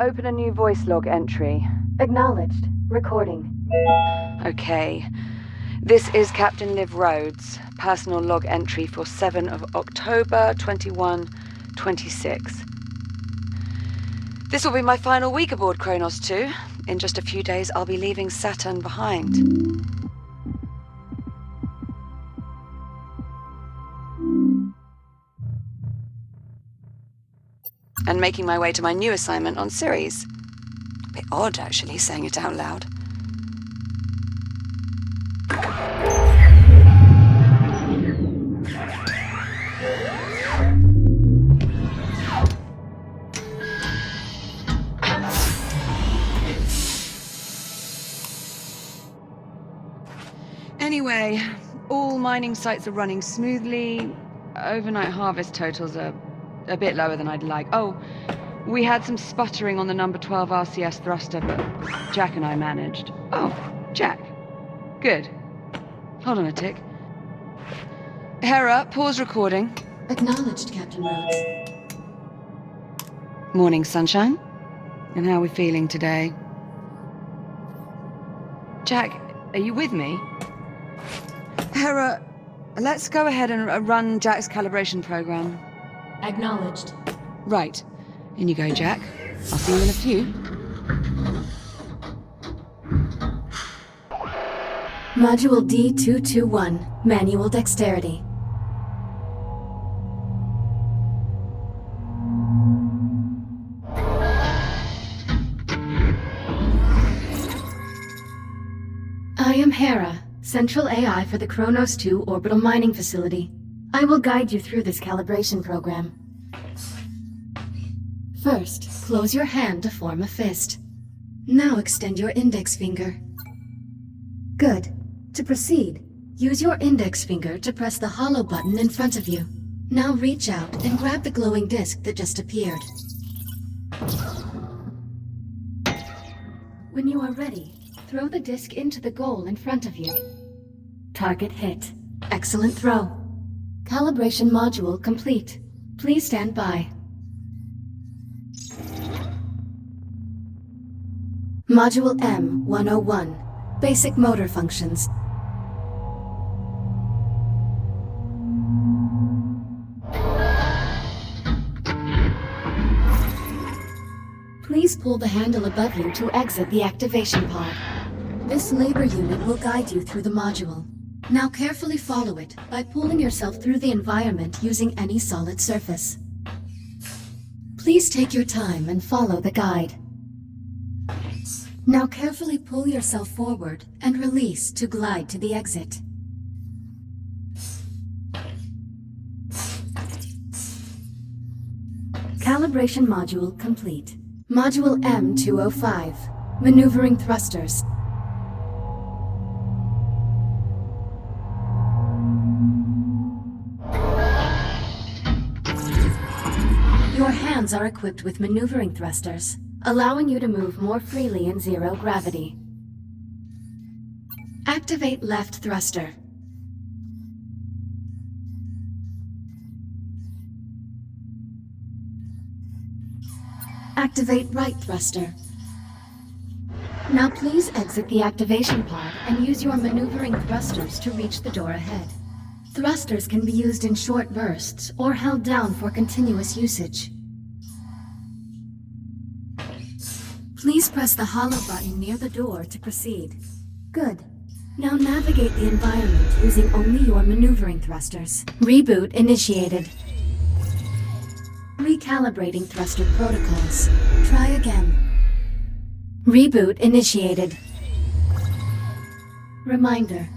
open a new voice log entry. Acknowledged. Recording. Okay. This is Captain Liv Rhodes, personal log entry for 7 of October 2126. This will be my final week aboard Kronos 2. In just a few days, I'll be leaving Saturn behind. And making my way to my new assignment on Ceres. A bit odd, actually, saying it out loud. Anyway, all mining sites are running smoothly. Overnight harvest totals are a bit lower than I'd like. Oh, we had some sputtering on the number 12 RCS thruster, but Jack and I managed. Oh, Jack. Good. Hold on a tick. Hera, pause recording. Acknowledged, Captain Rhodes. Morning, sunshine. And how are we feeling today? Jack, are you with me? Hera, let's go ahead and run Jack's calibration program. Acknowledged. Right. In you go, Jack. I'll see you in a few. Module D221. Manual dexterity. I am Hera, Central AI for the Kronos 2 Orbital Mining Facility. I will guide you through this calibration program. First, close your hand to form a fist. Now extend your index finger. Good. To proceed, use your index finger to press the hollow button in front of you. Now reach out and grab the glowing disc that just appeared. When you are ready, throw the disc into the goal in front of you. Target hit. Excellent throw. Calibration module complete. Please stand by. Module M101. Basic motor functions. Please pull the handle above you to exit the activation pod. This labor unit will guide you through the module. Now carefully follow it by pulling yourself through the environment using any solid surface. Please take your time and follow the guide. Now carefully pull yourself forward and release to glide to the exit. Calibration module complete. Module M205. Maneuvering thrusters. Your hands are equipped with maneuvering thrusters, allowing you to move more freely in zero gravity. Activate left thruster. Activate right thruster. Now please exit the activation pod and use your maneuvering thrusters to reach the door ahead. Thrusters can be used in short bursts or held down for continuous usage. Please press the hollow button near the door to proceed. Good. Now navigate the environment using only your maneuvering thrusters. Reboot initiated. Recalibrating thruster protocols. Try again. Reboot initiated. Reminder,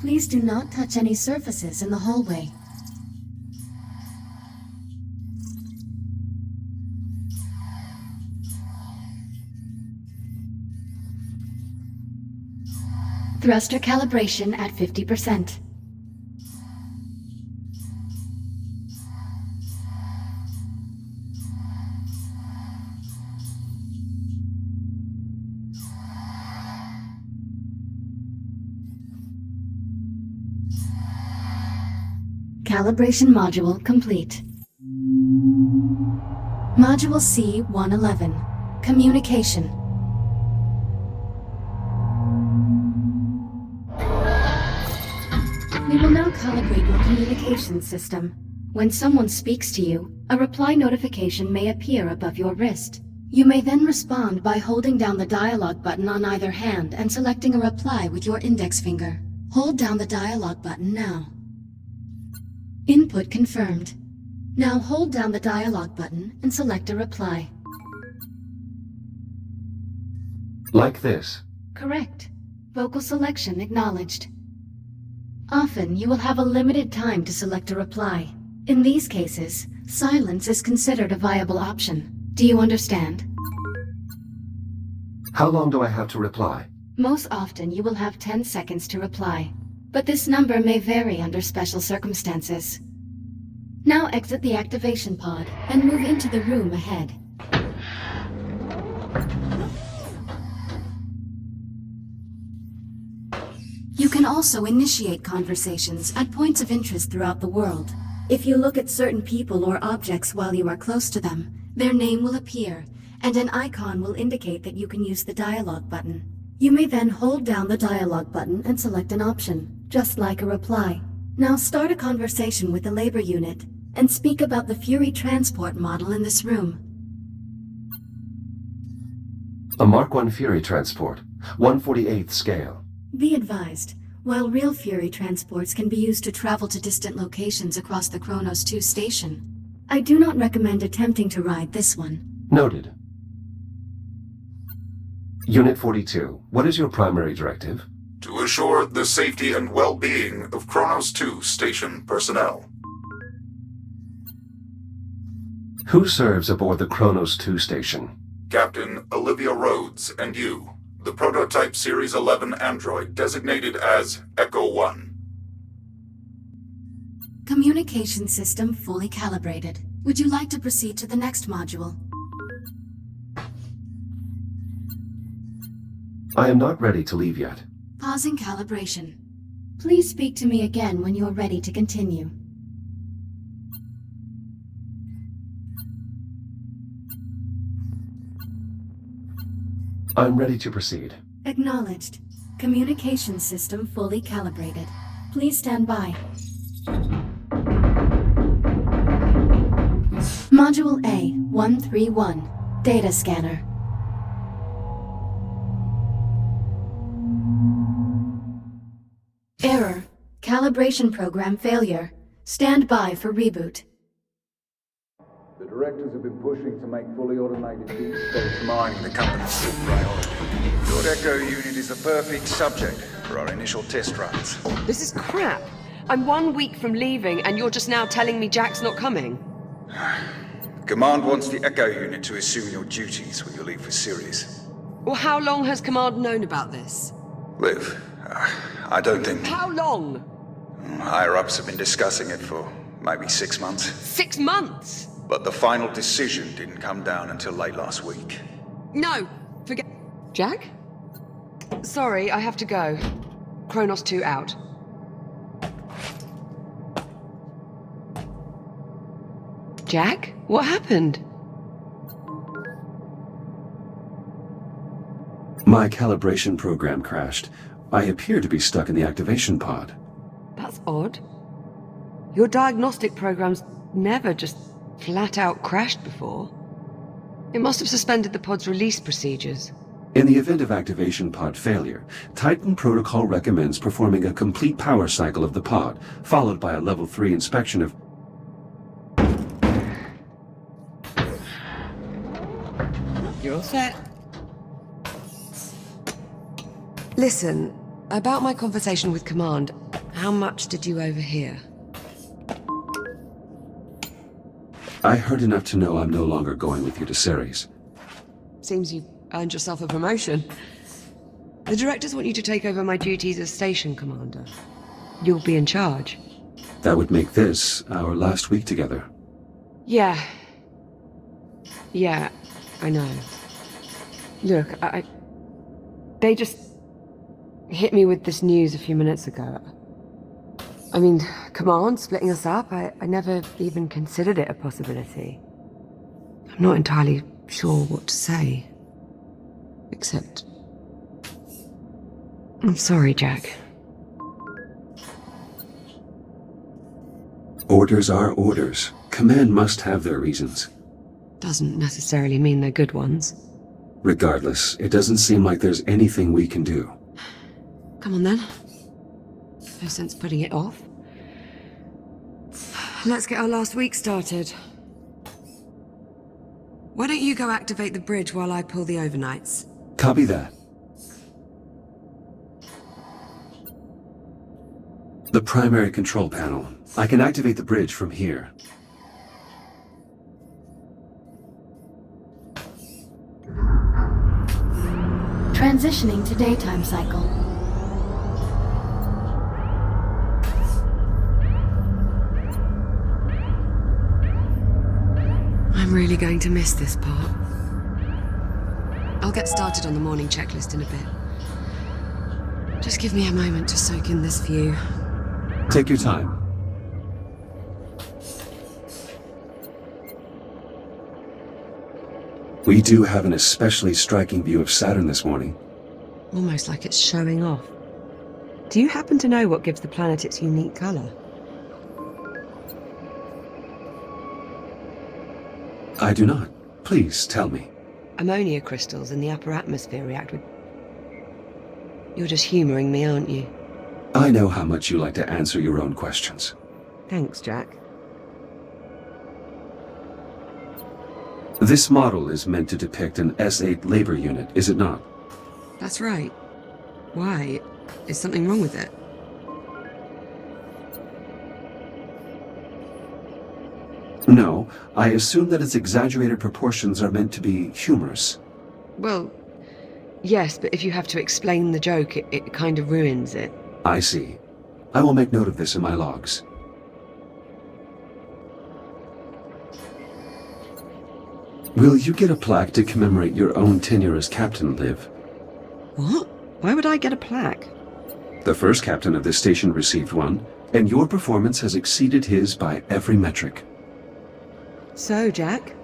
please do not touch any surfaces in the hallway. Thruster calibration at 50%. Calibration module complete. Module C-111. Communication. We will now calibrate your communication system. When someone speaks to you, a reply notification may appear above your wrist. You may then respond by holding down the dialogue button on either hand and selecting a reply with your index finger. Hold down the dialogue button now. Input confirmed. Now hold down the dialogue button and select a reply. Like this. Correct. Vocal selection acknowledged. Often, you will have a limited time to select a reply. In these cases, silence is considered a viable option. Do you understand? How long do I have to reply? Most often, you will have 10 seconds to reply, but this number may vary under special circumstances. Now exit the activation pod and move into the room ahead. You can also initiate conversations at points of interest throughout the world. If you look at certain people or objects while you are close to them, their name will appear, and an icon will indicate that you can use the dialogue button. You may then hold down the dialogue button and select an option, just like a reply. Now start a conversation with the labor unit, and speak about the Fury transport model in this room. A Mark I Fury transport, 1/48th scale. Be advised, while real Fury transports can be used to travel to distant locations across the Kronos 2 station, I do not recommend attempting to ride this one. Noted. Unit 42, what is your primary directive? To assure the safety and well-being of Kronos 2 station personnel. Who serves aboard the Kronos 2 station? Captain Olivia Rhodes and you, the prototype Series 11 android designated as Echo 1. Communication system fully calibrated. Would you like to proceed to the next module? I am not ready to leave yet. Pausing calibration. Please speak to me again when you are ready to continue. I'm ready to proceed. Acknowledged. Communication system fully calibrated. Please stand by. Module A-131. Data scanner. Error. Calibration program failure. Stand by for reboot. The directors have been pushing to make fully automated deep space mining the company's top priority. Your Echo unit is the perfect subject for our initial test runs. This is crap. I'm 1 week from leaving, and you're just now telling me Jack's not coming. Command wants the Echo unit to assume your duties when you leave for Sirius. Well, how long has Command known about this? Liv, I don't think... How long? Higher-ups have been discussing it for maybe 6 months. 6 months? But the final decision didn't come down until late last week. No, forget... Jack? Sorry, I have to go. Kronos 2 out. Jack? What happened? My calibration program crashed. I appear to be stuck in the activation pod. That's odd. Your diagnostic program's never just flat out crashed before. It must have suspended the pod's release procedures. In the event of activation pod failure, Titan Protocol recommends performing a complete power cycle of the pod, followed by a level 3 inspection of... You're all set. Listen, about my conversation with Command, how much did you overhear? I heard enough to know I'm no longer going with you to Ceres. Seems you've earned yourself a promotion. The directors want you to take over my duties as station commander. You'll be in charge. That would make this our last week together. Yeah, I know. Look, they just hit me with this news a few minutes ago. I mean, Command splitting us up, I never even considered it a possibility. I'm not entirely sure what to say. Except... I'm sorry, Jack. Orders are orders. Command must have their reasons. Doesn't necessarily mean they're good ones. Regardless, it doesn't seem like there's anything we can do. Come on then. No sense putting it off. Let's get our last week started. Why don't you go activate the bridge while I pull the overnights? Copy that. The primary control panel. I can activate the bridge from here. Transitioning to daytime cycle. I'm really going to miss this part. I'll get started on the morning checklist in a bit. Just give me a moment to soak in this view. Take your time. We do have an especially striking view of Saturn this morning. Almost like it's showing off. Do you happen to know what gives the planet its unique color? I do not. Please tell me. Ammonia crystals in the upper atmosphere react with... You're just humoring me, aren't you? I know how much you like to answer your own questions. Thanks, Jack. This model is meant to depict an S8 labor unit, is it not? That's right. Why? Is something wrong with it? No, I assume that its exaggerated proportions are meant to be humorous. Well, yes, but if you have to explain the joke, it kind of ruins it. I see. I will make note of this in my logs. Will you get a plaque to commemorate your own tenure as captain, Liv? What? Why would I get a plaque? The first captain of this station received one, and your performance has exceeded his by every metric. So, Jack,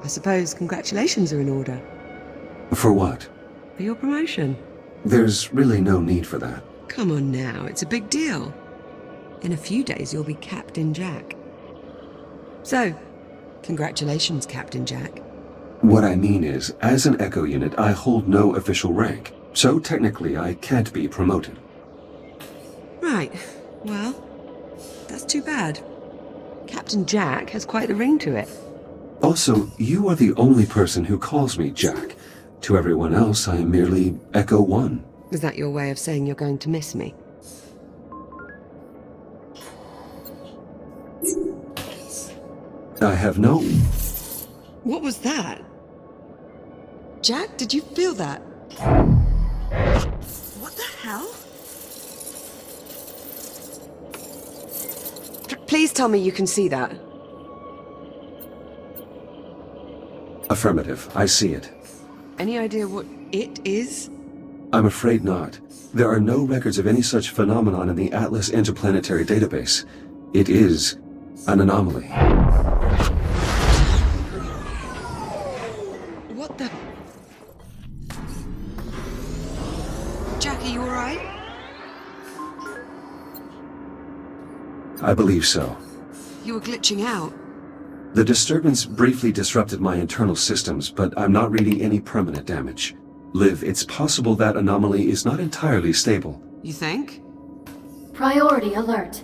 I suppose congratulations are in order. For what? For your promotion. There's really no need for that. Come on now, it's a big deal. In a few days you'll be Captain Jack. So, congratulations, Captain Jack. What I mean is, as an Echo unit, I hold no official rank, so technically I can't be promoted. Right, well, that's too bad. Captain Jack has quite the ring to it. Also, you are the only person who calls me Jack. To everyone else, I am merely Echo 1. Is that your way of saying you're going to miss me? I have no... What was that? Jack, did you feel that? What the hell? Please tell me you can see that. Affirmative, I see it. Any idea what it is? I'm afraid not. There are no records of any such phenomenon in the Atlas Interplanetary Database. It is an anomaly. What the... Jack, are you alright? I believe so. You were glitching out. The disturbance briefly disrupted my internal systems, but I'm not reading any permanent damage. Liv, it's possible that anomaly is not entirely stable. You think? Priority alert.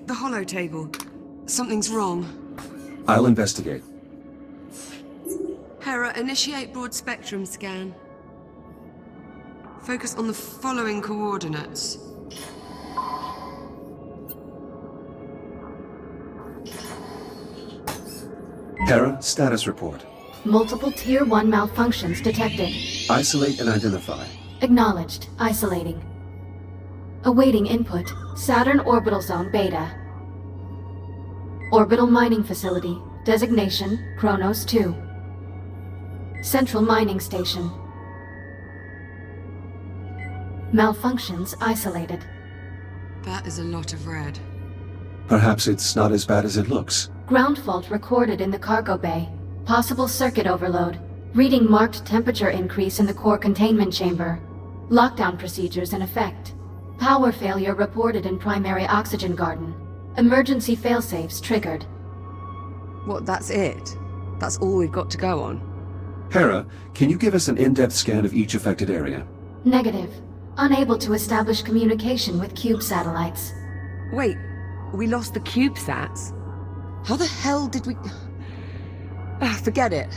The holo table. Something's wrong. I'll investigate. Hera, initiate broad spectrum scan. Focus on the following coordinates. Hera, status report. Multiple Tier 1 malfunctions detected. Isolate and identify. Acknowledged. Isolating. Awaiting input. Saturn Orbital Zone Beta. Orbital Mining Facility. Designation, Kronos 2. Central Mining Station. Malfunctions isolated. That is a lot of red. Perhaps it's not as bad as it looks. Ground fault recorded in the cargo bay. Possible circuit overload. Reading marked temperature increase in the core containment chamber. Lockdown procedures in effect. Power failure reported in primary oxygen garden. Emergency failsafes triggered. What, that's it? That's all we've got to go on? Hera, can you give us an in-depth scan of each affected area? Negative. Unable to establish communication with cube satellites. Wait, we lost the CubeSats? How the hell did we... forget it.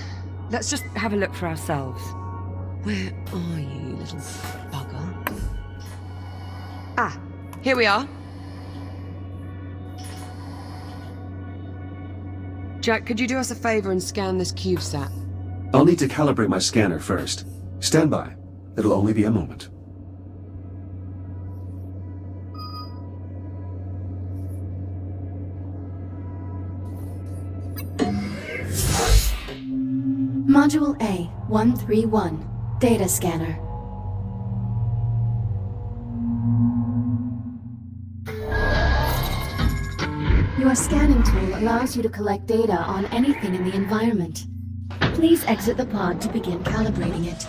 Let's just have a look for ourselves. Where are you, little bugger? Ah, here we are. Jack, could you do us a favor and scan this CubeSat? I'll need to calibrate my scanner first. Stand by. It'll only be a moment. Module A-131. Data scanner. Your scanning tool allows you to collect data on anything in the environment. Please exit the pod to begin calibrating it.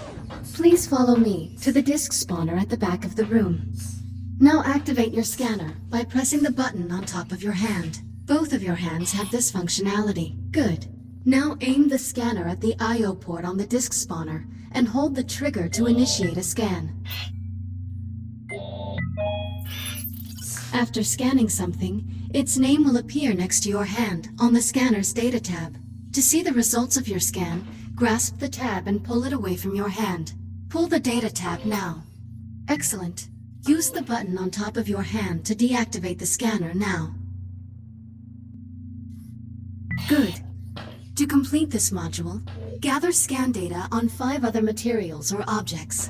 Please follow me to the disk spawner at the back of the room. Now activate your scanner by pressing the button on top of your hand. Both of your hands have this functionality. Good. Now aim the scanner at the I/O port on the disk spawner and hold the trigger to initiate a scan. After scanning something, its name will appear next to your hand on the scanner's data tab. To see the results of your scan, grasp the tab and pull it away from your hand. Pull the data tab now. Excellent. Use the button on top of your hand to deactivate the scanner now. Good. To complete this module, gather scan data on 5 other materials or objects.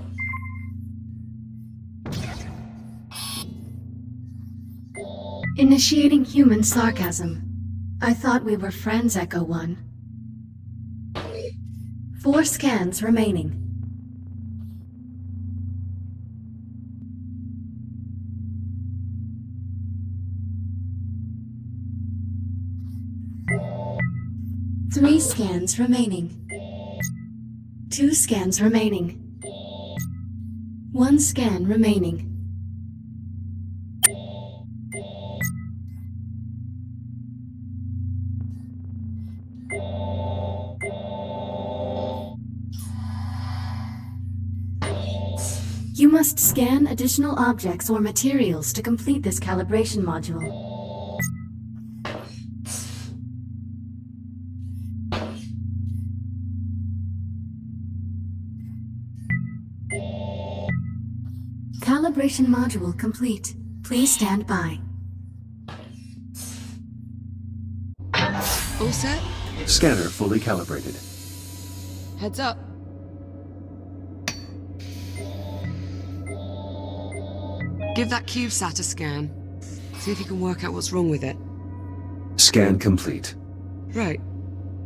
Initiating human sarcasm. I thought we were friends, Echo 1. 4 scans remaining. Three scans remaining. 2 scans remaining. 1 scan remaining. You must scan additional objects or materials to complete this calibration module. Calibration module complete. Please stand by. All set? Scanner fully calibrated. Heads up. Give that CubeSat a scan. See if you can work out what's wrong with it. Scan complete. Right.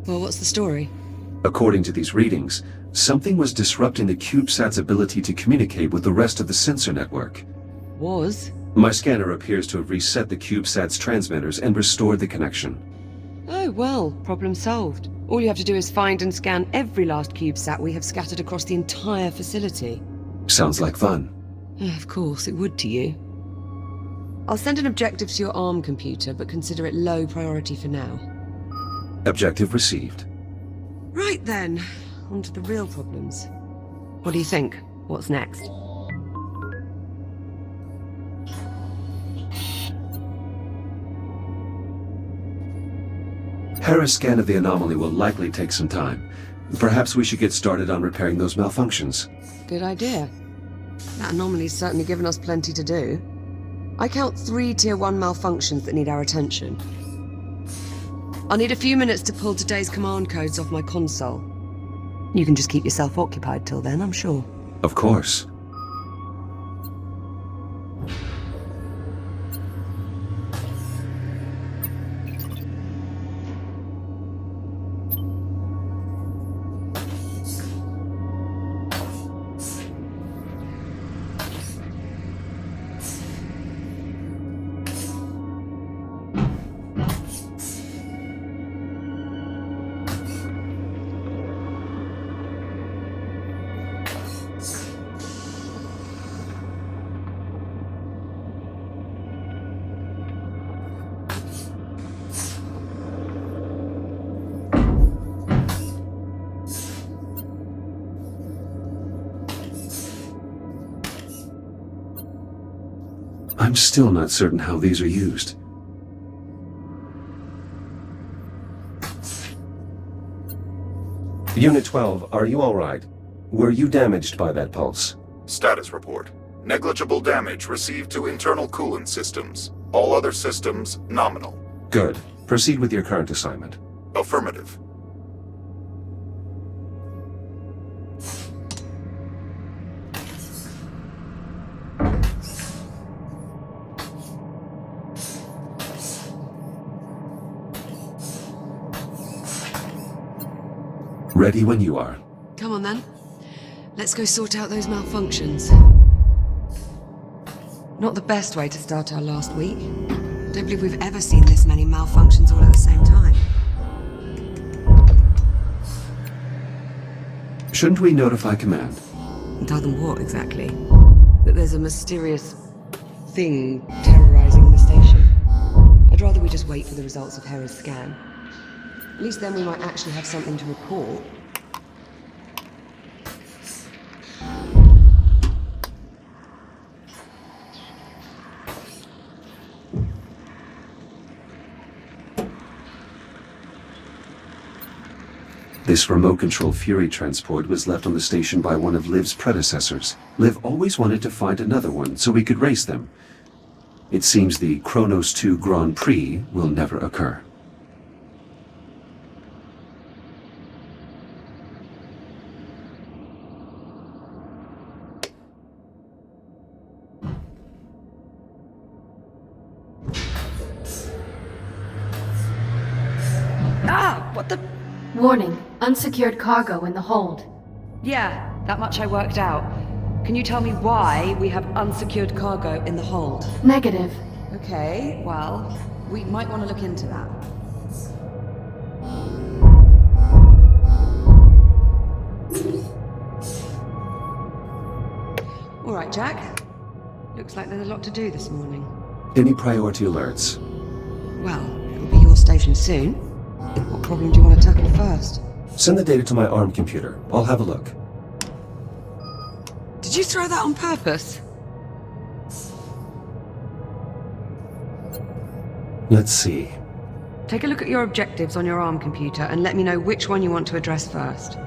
Well, what's the story? According to these readings, something was disrupting the CubeSat's ability to communicate with the rest of the sensor network. Was? My scanner appears to have reset the CubeSat's transmitters and restored the connection. Oh, well, problem solved. All you have to do is find and scan every last CubeSat we have scattered across the entire facility. Sounds like fun. Of course, it would to you. I'll send an objective to your ARM computer, but consider it low priority for now. Objective received. Right then, on to the real problems. What do you think? What's next? Hera's scan of the anomaly will likely take some time. Perhaps we should get started on repairing those malfunctions. Good idea. That anomaly's certainly given us plenty to do. I count 3 Tier 1 malfunctions that need our attention. I'll need a few minutes to pull today's command codes off my console. You can just keep yourself occupied till then, I'm sure. Of course. I'm still not certain how these are used. Unit 12, are you all right? Were you damaged by that pulse? Status report. Negligible damage received to internal coolant systems. All other systems nominal. Good. Proceed with your current assignment. Affirmative. Ready when you are. Come on then. Let's go sort out those malfunctions. Not the best way to start our last week. Don't believe we've ever seen this many malfunctions all at the same time. Shouldn't we notify command? Tell them what, exactly? That there's a mysterious thing terrorizing the station. I'd rather we just wait for the results of Hera's scan. At least then we might actually have something to report. This remote-control Fury transport was left on the station by one of Liv's predecessors. Liv always wanted to find another one so we could race them. It seems the Kronos 2 Grand Prix will never occur. Ah! What the... Warning, unsecured cargo in the hold. Yeah, that much I worked out. Can you tell me why we have unsecured cargo in the hold? Negative. Okay, well, we might want to look into that. All right, Jack. Looks like there's a lot to do this morning. Any priority alerts? Well, it'll be your station soon. What problem do you want to tackle first? Send the data to my ARM computer. I'll have a look. Did you throw that on purpose? Let's see. Take a look at your objectives on your ARM computer and let me know which one you want to address first.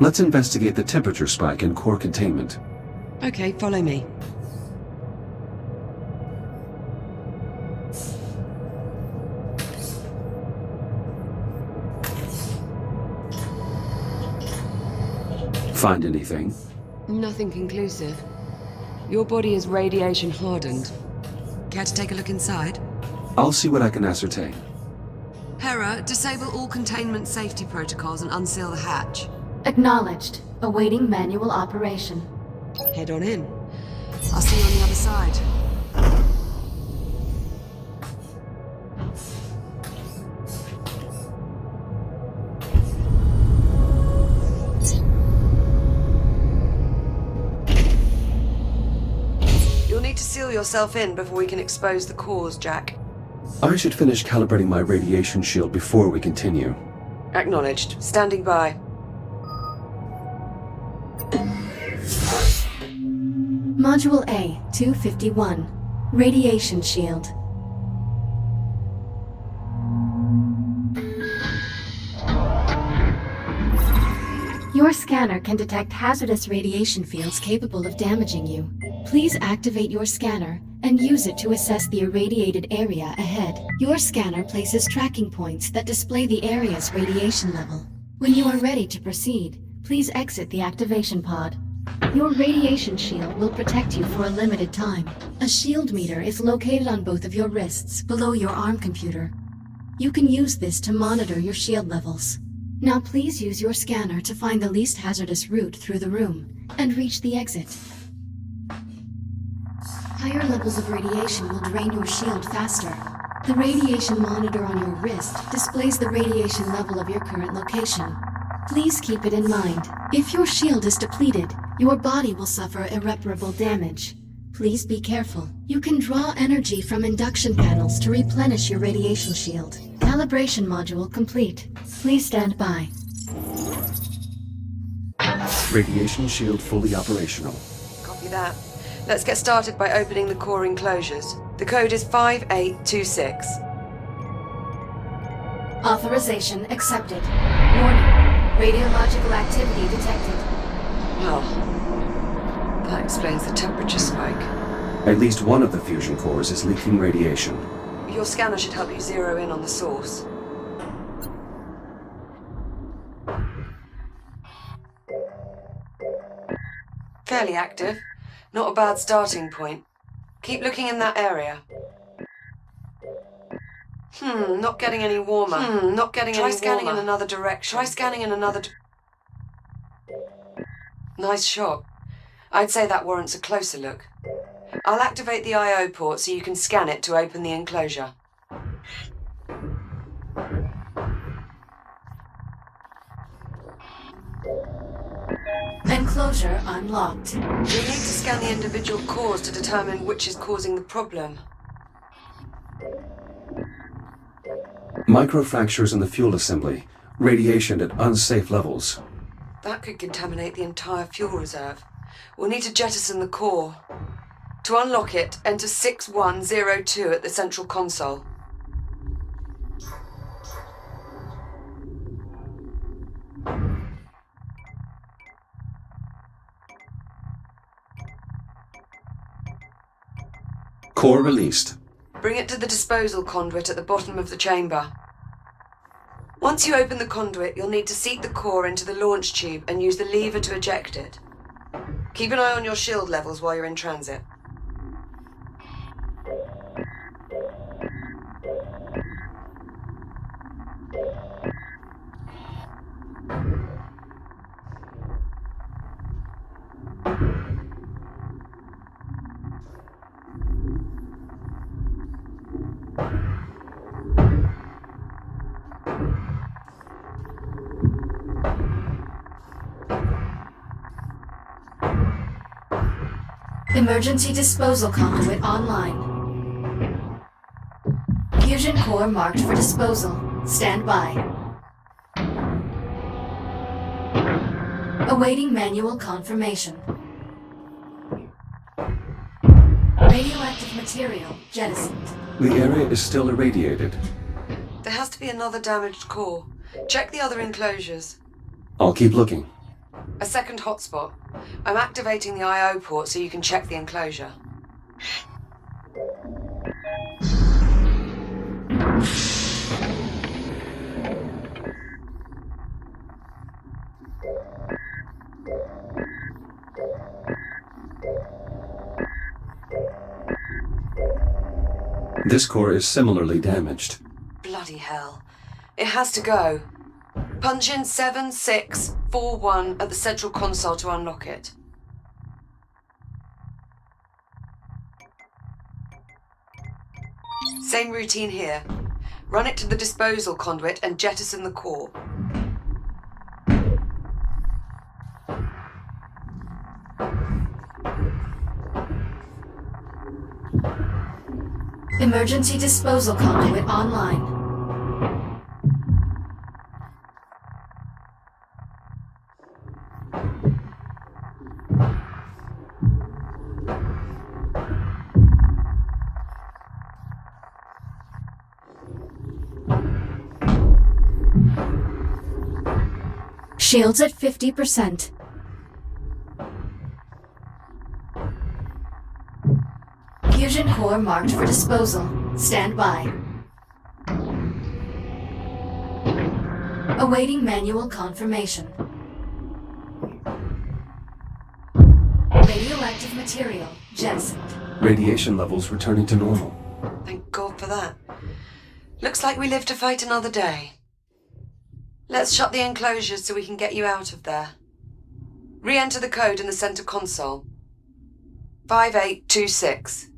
Let's investigate the temperature spike in core containment. Okay, follow me. Find anything? Nothing conclusive. Your body is radiation hardened. Care to take a look inside? I'll see what I can ascertain. Hera, disable all containment safety protocols and unseal the hatch. Acknowledged. Awaiting manual operation. Head on in. I'll see you on the other side. You'll need to seal yourself in before we can expose the cause, Jack. I should finish calibrating my radiation shield before we continue. Acknowledged. Standing by. Module A, 251. Radiation shield. Your scanner can detect hazardous radiation fields capable of damaging you. Please activate your scanner and use it to assess the irradiated area ahead. Your scanner places tracking points that display the area's radiation level. When you are ready to proceed, please exit the activation pod. Your radiation shield will protect you for a limited time. A shield meter is located on both of your wrists below your ARM computer. You can use this to monitor your shield levels. Now please use your scanner to find the least hazardous route through the room and reach the exit. Higher levels of radiation will drain your shield faster. The radiation monitor on your wrist displays the radiation level of your current location. Please keep it in mind. If your shield is depleted, your body will suffer irreparable damage. Please be careful. You can draw energy from induction panels to replenish your radiation shield. Calibration module complete. Please stand by. Radiation shield fully operational. Copy that. Let's get started by opening the core enclosures. The code is 5826. Authorization accepted. Warning. Radiological activity detected. Well, that explains the temperature spike. At least one of the fusion cores is leaking radiation. Your scanner should help you zero in on the source. Fairly active. Not a bad starting point. Keep looking in that area. Not getting any warmer. Not getting any warmer. Try scanning in another direction. Try scanning in another... Nice shot. I'd say that warrants a closer look. I'll activate the I/O port so you can scan it to open the enclosure. Enclosure unlocked. You'll need to scan the individual cores to determine which is causing the problem. Microfractures in the fuel assembly. Radiation at unsafe levels. That could contaminate the entire fuel reserve. We'll need to jettison the core. To unlock it, enter 6102 at the central console. Core released. Bring it to the disposal conduit at the bottom of the chamber. Once you open the conduit, you'll need to seat the core into the launch tube and use the lever to eject it. Keep an eye on your shield levels while you're in transit. Emergency disposal conduit online. Fusion core marked for disposal. Stand by. Awaiting manual confirmation. Radioactive material jettisoned. The area is still irradiated. There has to be another damaged core. Check the other enclosures. I'll keep looking. A second hotspot. I'm activating the I/O port so you can check the enclosure. This core is similarly damaged. Bloody hell. It has to go. Punch in 7641 at the central console to unlock it. Same routine here. Run it to the disposal conduit and jettison the core. Emergency disposal conduit online. Shields at 50%. Fusion core marked for disposal. Stand by. Awaiting manual confirmation. Radioactive material jettisoned. Radiation levels returning to normal. Thank God for that. Looks like we live to fight another day. Let's shut the enclosures so we can get you out of there. Re-enter the code in the center console. 5826.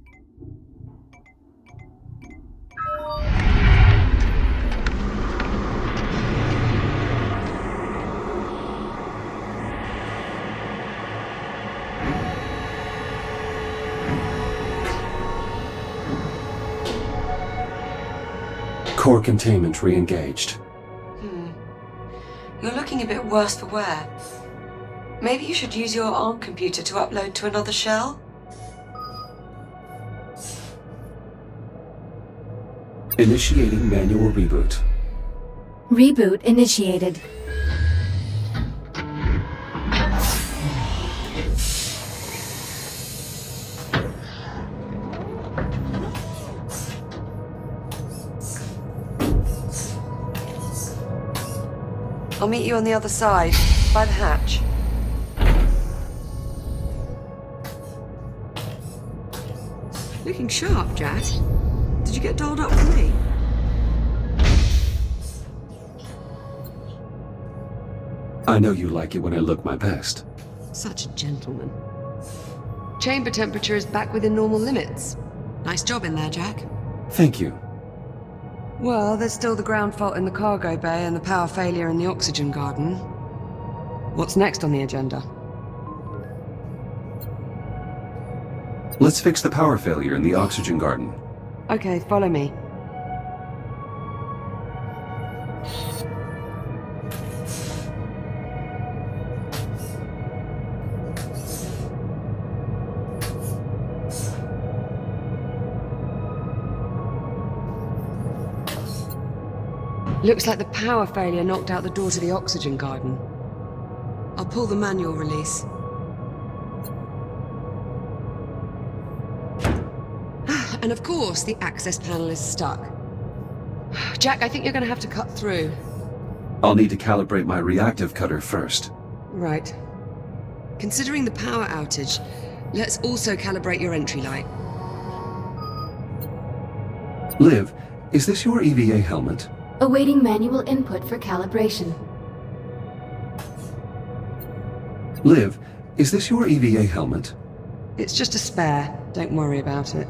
Core containment re-engaged. You're looking a bit worse for wear. Maybe you should use your ARM computer to upload to another shell? Initiating manual reboot. Reboot initiated. I'll meet you on the other side, by the hatch. Looking sharp, Jack. Did you get dolled up for me? I know you like it when I look my best. Such a gentleman. Chamber temperature is back within normal limits. Nice job in there, Jack. Thank you. Well, there's still the ground fault in the cargo bay and the power failure in the oxygen garden. What's next on the agenda? Let's fix the power failure in the oxygen garden. Okay, follow me. Looks like the power failure knocked out the door to the oxygen garden. I'll pull the manual release. And of course, the access panel is stuck. Jack, I think you're going to have to cut through. I'll need to calibrate my reactive cutter first. Right. Considering the power outage, let's also calibrate your entry light. Liv, is this your EVA helmet? Awaiting manual input for calibration. Liv, is this your EVA helmet? It's just a spare. Don't worry about it.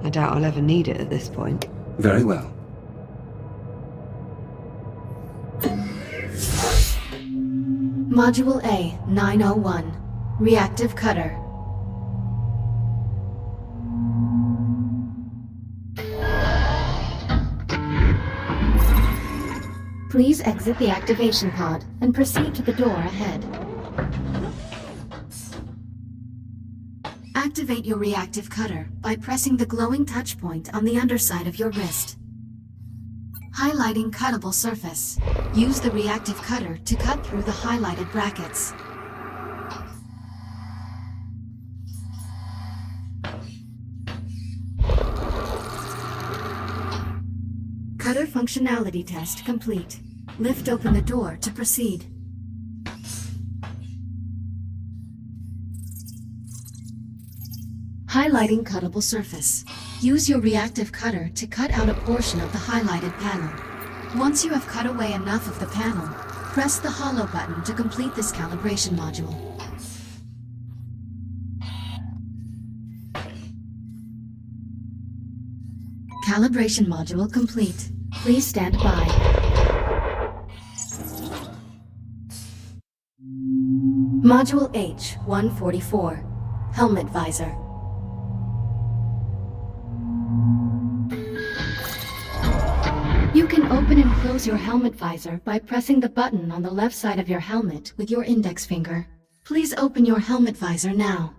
I doubt I'll ever need it at this point. Very well. Module A, 901. Reactive cutter. Please exit the activation pod and proceed to the door ahead. Activate your reactive cutter by pressing the glowing touch point on the underside of your wrist. Highlighting cuttable surface. Use the reactive cutter to cut through the highlighted brackets. Cutter functionality test complete. Lift open the door to proceed. Highlighting cuttable surface. Use your reactive cutter to cut out a portion of the highlighted panel. Once you have cut away enough of the panel, press the hollow button to complete this calibration module. Calibration module complete. Please stand by. Module H-144. Helmet visor. You can open and close your helmet visor by pressing the button on the left side of your helmet with your index finger. Please open your helmet visor now.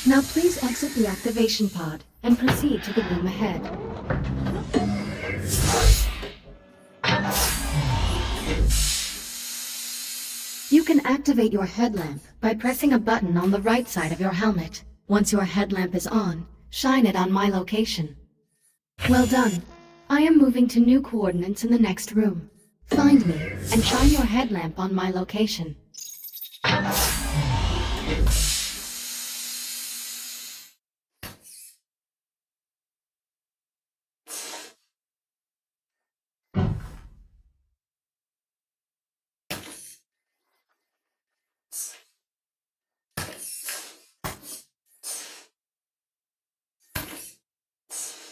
Now please exit the activation pod and proceed to the room ahead. You can activate your headlamp by pressing a button on the right side of your helmet. Once your headlamp is on, shine it on my location. Well done. I am moving to new coordinates in the next room. Find me and shine your headlamp on my location.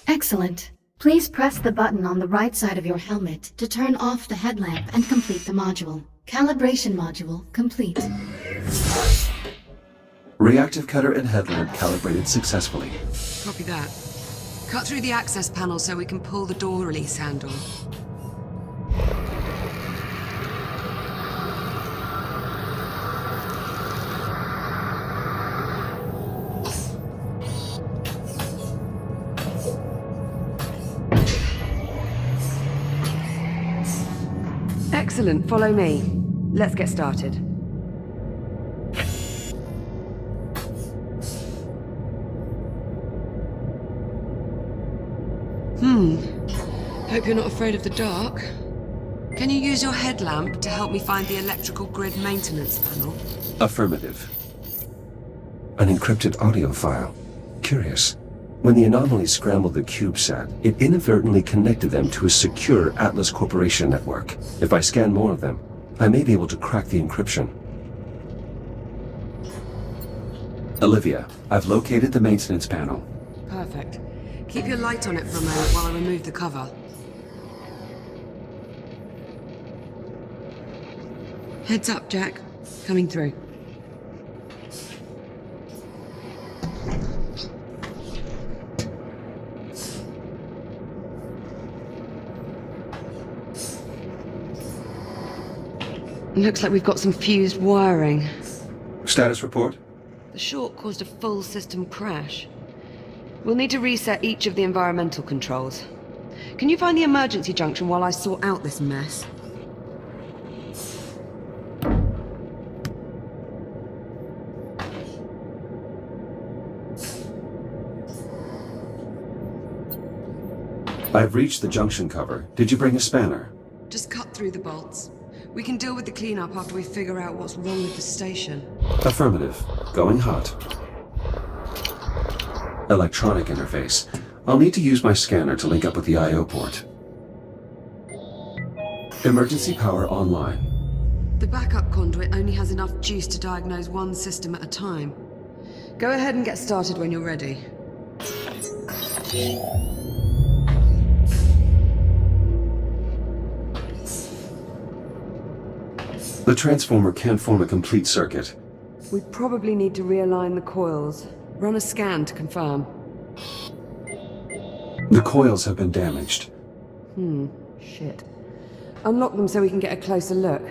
Excellent. Please press the button on the right side of your helmet to turn off the headlamp and complete the module. Calibration module complete. Reactive cutter and headlamp calibrated successfully. Copy that. Cut through the access panel so we can pull the door release handle. Excellent, follow me. Let's get started. Hope you're not afraid of the dark. Can you use your headlamp to help me find the electrical grid maintenance panel? Affirmative. An encrypted audio file. Curious. When the anomaly scrambled the CubeSat, it inadvertently connected them to a secure Atlas Corporation network. If I scan more of them, I may be able to crack the encryption. Olivia, I've located the maintenance panel. Perfect. Keep your light on it for a moment while I remove the cover. Heads up, Jack. Coming through. Looks like we've got some fused wiring. Status report? The short caused a full system crash. We'll need to reset each of the environmental controls. Can you find the emergency junction while I sort out this mess? I've reached the junction cover. Did you bring a spanner? Just cut through the bolts. We can deal with the cleanup after we figure out what's wrong with the station. Affirmative. Going hot. Electronic interface. I'll need to use my scanner to link up with the I/O port. Emergency power online. The backup conduit only has enough juice to diagnose one system at a time. Go ahead and get started when you're ready. The transformer can't form a complete circuit. We probably need to realign the coils. Run a scan to confirm. The coils have been damaged. Shit. Unlock them so we can get a closer look.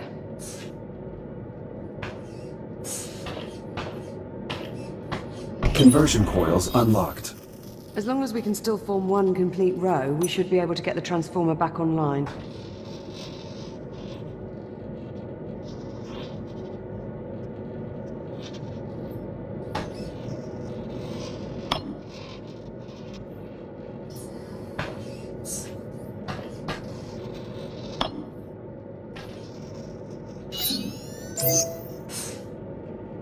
Conversion coils unlocked. As long as we can still form one complete row, we should be able to get the transformer back online.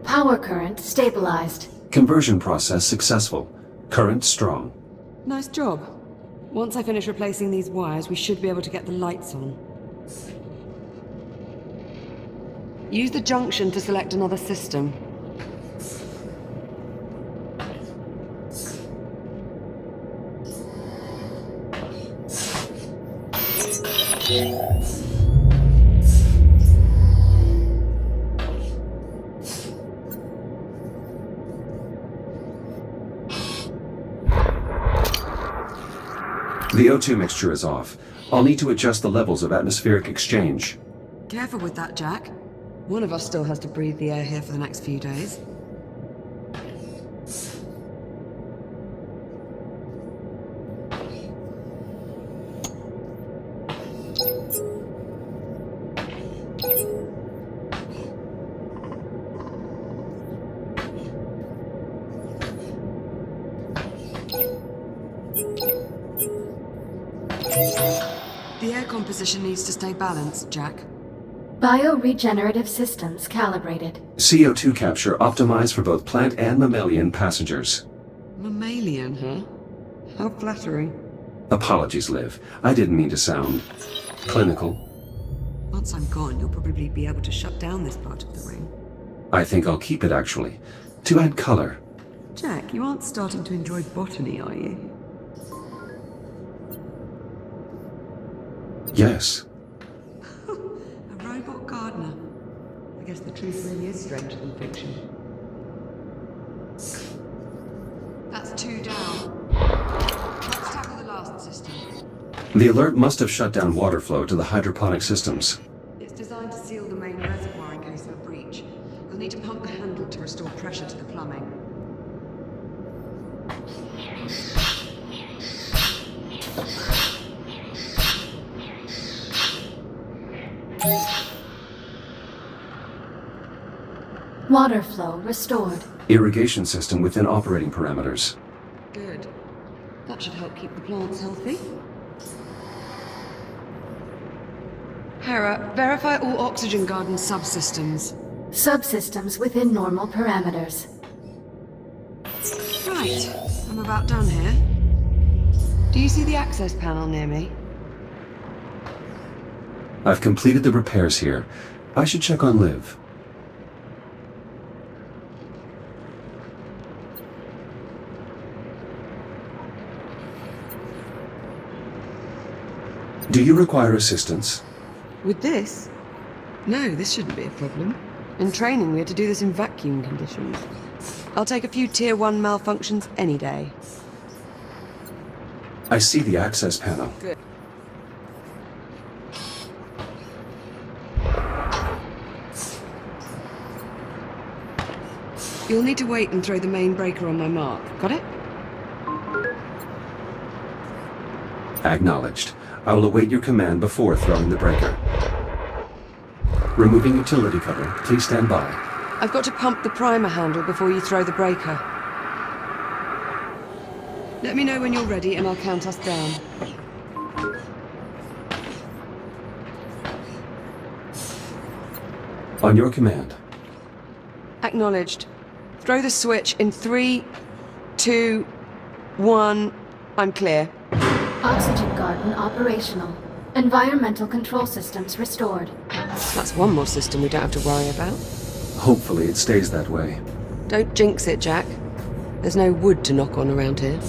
Power current stabilized. Conversion process successful. Current strong. Nice job. Once I finish replacing these wires, we should be able to get the lights on. Use the junction to select another system. The O2 mixture is off. I'll need to adjust the levels of atmospheric exchange. Careful with that, Jack. One of us still has to breathe the air here for the next few days. The air composition needs to stay balanced, Jack. Bioregenerative systems calibrated. CO2 capture optimized for both plant and mammalian passengers. Mammalian, huh? How flattering. Apologies, Liv. I didn't mean to sound clinical. Once I'm gone, you'll probably be able to shut down this part of the ring. I think I'll keep it, actually. To add color. Jack, you aren't starting to enjoy botany, are you? Yes. A robot gardener. I guess the truth really is stranger than fiction. That's 2 down. Let's tackle the last system. The alert must have shut down water flow to the hydroponic systems. It's designed to seal the main reservoir in case of a breach. You'll need to pump the handle to restore pressure to the plumbing. Water flow restored. Irrigation system within operating parameters. Good. That should help keep the plants healthy. Hera, verify all Oxygen Garden subsystems. Subsystems within normal parameters. Right. I'm about done here. Do you see the access panel near me? I've completed the repairs here. I should check on Liv. Do you require assistance? With this? No, this shouldn't be a problem. In training, we had to do this in vacuum conditions. I'll take a few Tier 1 malfunctions any day. I see the access panel. Good. You'll need to wait and throw the main breaker on my mark. Got it? Acknowledged. I will await your command before throwing the breaker. Removing utility cover. Please stand by. I've got to pump the primer handle before you throw the breaker. Let me know when you're ready and I'll count us down. On your command. Acknowledged. Throw the switch in 3, 2, 1. I'm clear. Oxygen Garden operational. Environmental control systems restored. That's one more system we don't have to worry about. Hopefully it stays that way. Don't jinx it, Jack. There's no wood to knock on around here.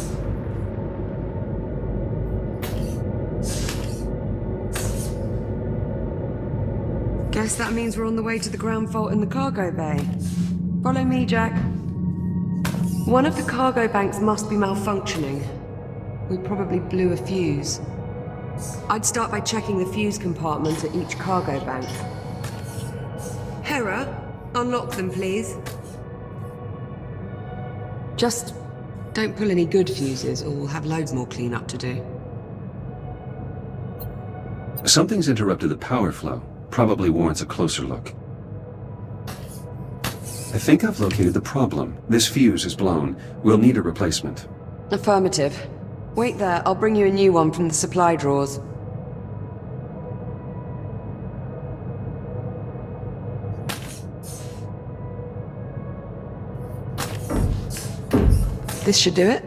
Guess that means we're on the way to the ground fault in the cargo bay. Follow me, Jack. One of the cargo banks must be malfunctioning. We probably blew a fuse. I'd start by checking the fuse compartments at each cargo bank. Hera, unlock them, please. Just don't pull any good fuses, or we'll have loads more cleanup to do. Something's interrupted the power flow. Probably warrants a closer look. I think I've located the problem. This fuse is blown. We'll need a replacement. Affirmative. Wait there, I'll bring you a new one from the supply drawers. This should do it.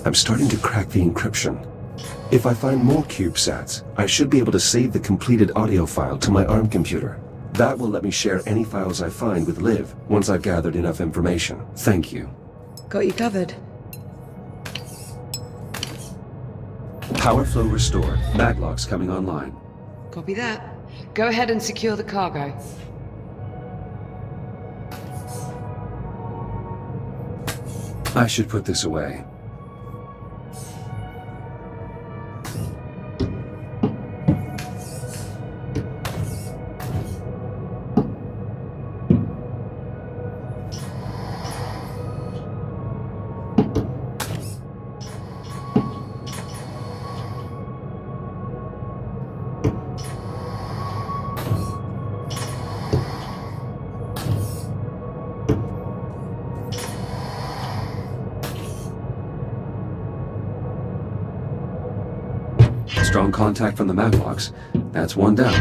I'm starting to crack the encryption. If I find more CubeSats, I should be able to save the completed audio file to my ARM computer. That will let me share any files I find with Liv once I've gathered enough information. Thank you. Got you covered. Power flow restored. Maglocks coming online. Copy that. Go ahead and secure the cargo. I should put this away. Strong contact from the Maglocks. That's one down.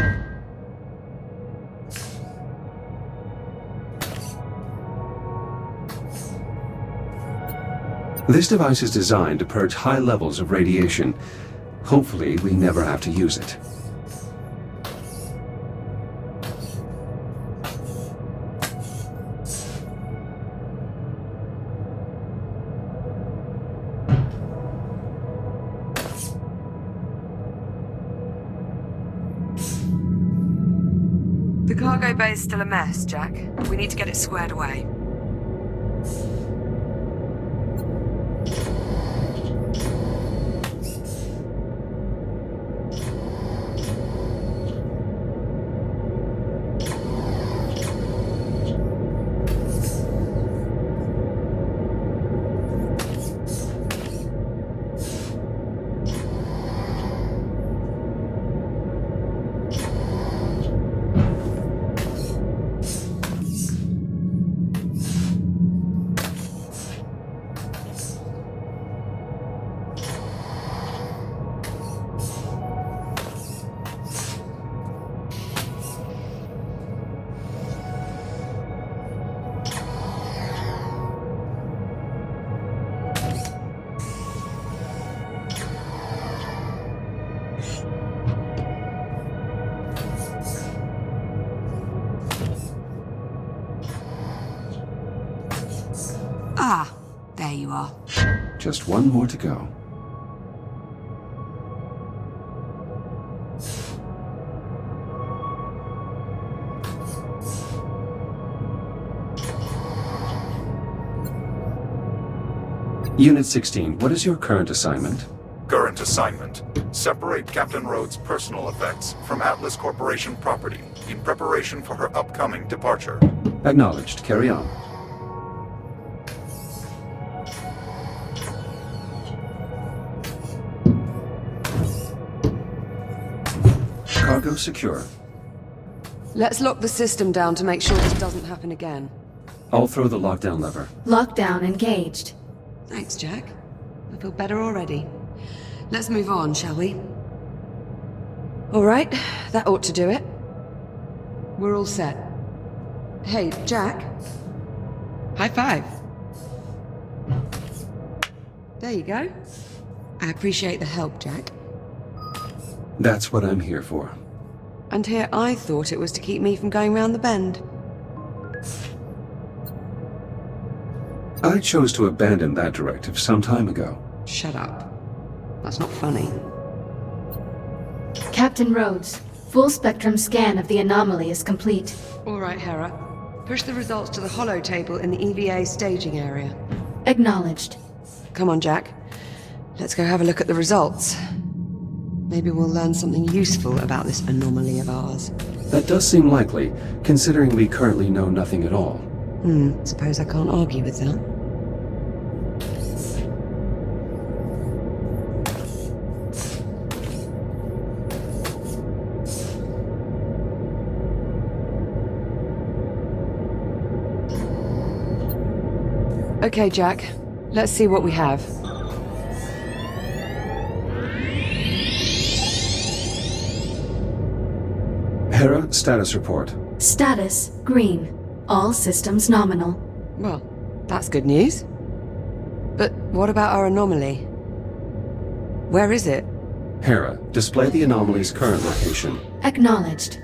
This device is designed to purge high levels of radiation. Hopefully, we never have to use it. The cargo bay is still a mess, Jack. We need to get it squared away. Just one more to go. Unit 16, what is your current assignment? Current assignment. Separate Captain Rhodes' personal effects from Atlas Corporation property in preparation for her upcoming departure. Acknowledged. Carry on. Cargo secure. Let's lock the system down to make sure this doesn't happen again. I'll throw the lockdown lever. Lockdown engaged. Thanks, Jack. I feel better already. Let's move on, shall we? All right, that ought to do it. We're all set. Hey, Jack. High five. There you go. I appreciate the help, Jack. That's what I'm here for. And here I thought it was to keep me from going round the bend. I chose to abandon that directive some time ago. Shut up. That's not funny. Captain Rhodes, full spectrum scan of the anomaly is complete. All right, Hera. Push the results to the holo table in the EVA staging area. Acknowledged. Come on, Jack. Let's go have a look at the results. Maybe we'll learn something useful about this anomaly of ours. That does seem likely, considering we currently know nothing at all. Suppose I can't argue with that. Okay, Jack. Let's see what we have. Hera, status report. Status green. All systems nominal. Well, that's good news. But what about our anomaly? Where is it? Hera, display the anomaly's current location. Acknowledged.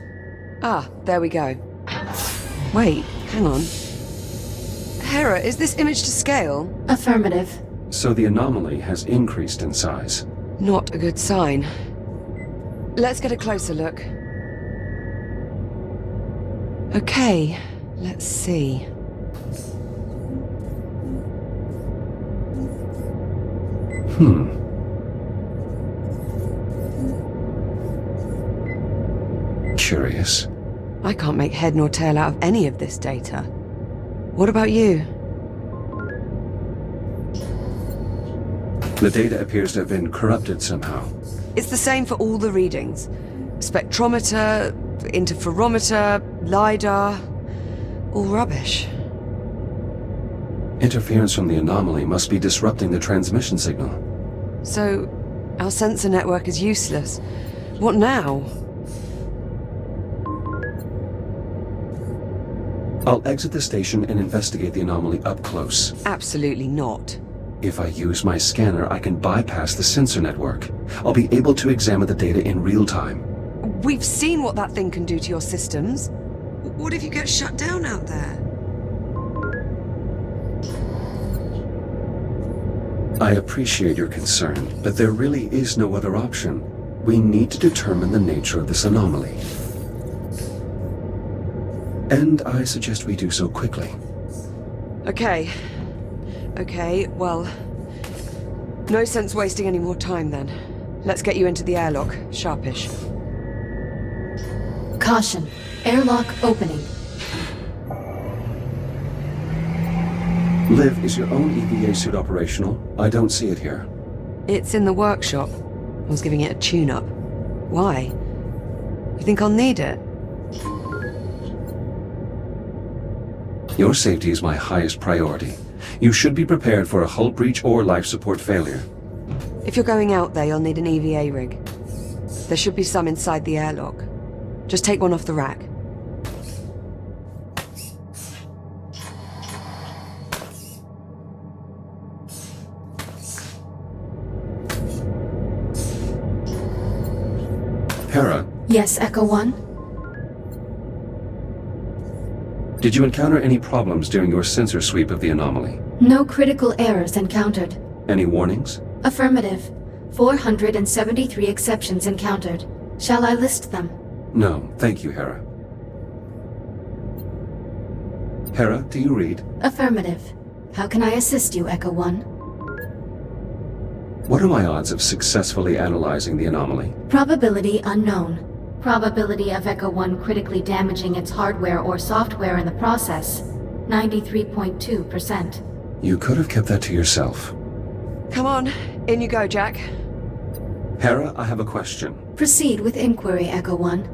Ah, there we go. Wait, hang on. Hera, is this image to scale? Affirmative. So the anomaly has increased in size. Not a good sign. Let's get a closer look. Okay, let's see. Curious. I can't make head nor tail out of any of this data. What about you? The data appears to have been corrupted somehow. It's the same for all the readings. Spectrometer, interferometer, LiDAR, all rubbish. Interference from the anomaly must be disrupting the transmission signal. So, our sensor network is useless. What now? I'll exit the station and investigate the anomaly up close. Absolutely not. If I use my scanner, I can bypass the sensor network. I'll be able to examine the data in real time. We've seen what that thing can do to your systems. What if you get shut down out there? I appreciate your concern, but there really is no other option. We need to determine the nature of this anomaly. And I suggest we do so quickly. Okay, well... No sense wasting any more time then. Let's get you into the airlock, sharpish. Caution. Airlock opening. Liv, is your own EVA suit operational? I don't see it here. It's in the workshop. I was giving it a tune-up. Why? You think I'll need it? Your safety is my highest priority. You should be prepared for a hull breach or life support failure. If you're going out there, you'll need an EVA rig. There should be some inside the airlock. Just take one off the rack. Hera, Yes, Echo 1? did you encounter any problems during your sensor sweep of the anomaly? No critical errors encountered. Any warnings? Affirmative. 473 exceptions encountered. Shall I list them? No, thank you, Hera. Hera, do you read? Affirmative. How can I assist you, Echo One? What are my odds of successfully analyzing the anomaly? Probability unknown. Probability of Echo One critically damaging its hardware or software in the process, 93.2%. You could have kept that to yourself. Come on, in you go, Jack. Hera, I have a question. Proceed with inquiry, Echo One.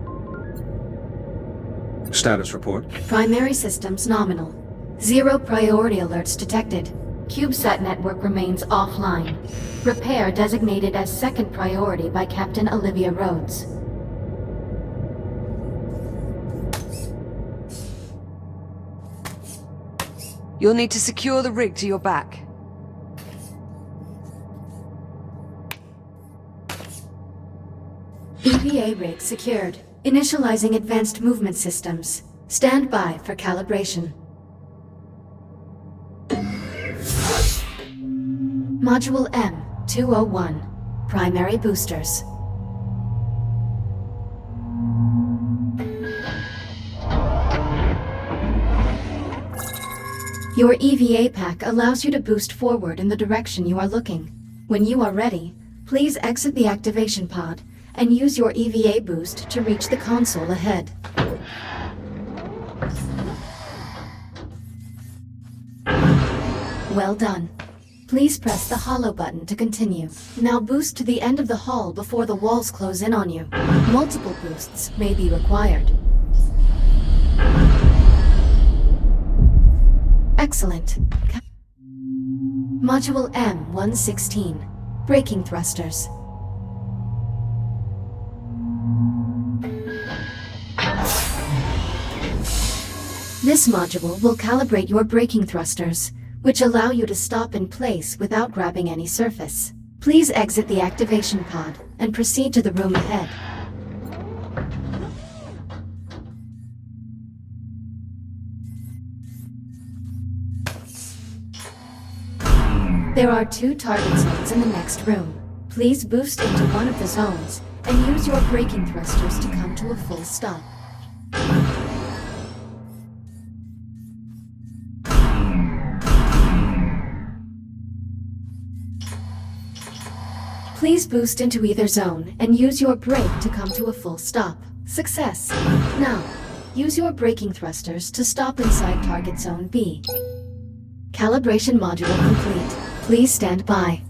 Status report? Primary systems nominal. 0 priority alerts detected. CubeSat network remains offline. Repair designated as second priority by Captain Olivia Rhodes. You'll need to secure the rig to your back. EVA rig secured. Initializing advanced movement systems. Stand by for calibration. Module M-201. Primary boosters. Your EVA pack allows you to boost forward in the direction you are looking. When you are ready, please exit the activation pod and use your EVA boost to reach the console ahead. Well done. Please press the hollow button to continue. Now boost to the end of the hall before the walls close in on you. Multiple boosts may be required. Excellent. Module M-116. Braking thrusters. This module will calibrate your braking thrusters, which allow you to stop in place without grabbing any surface. Please exit the activation pod and proceed to the room ahead. There are 2 target zones in the next room. Please boost into one of the zones and use your braking thrusters to come to a full stop. Please boost into either zone and use your brake to come to a full stop. Success! Now, use your braking thrusters to stop inside target zone B. Calibration module complete. Please stand by.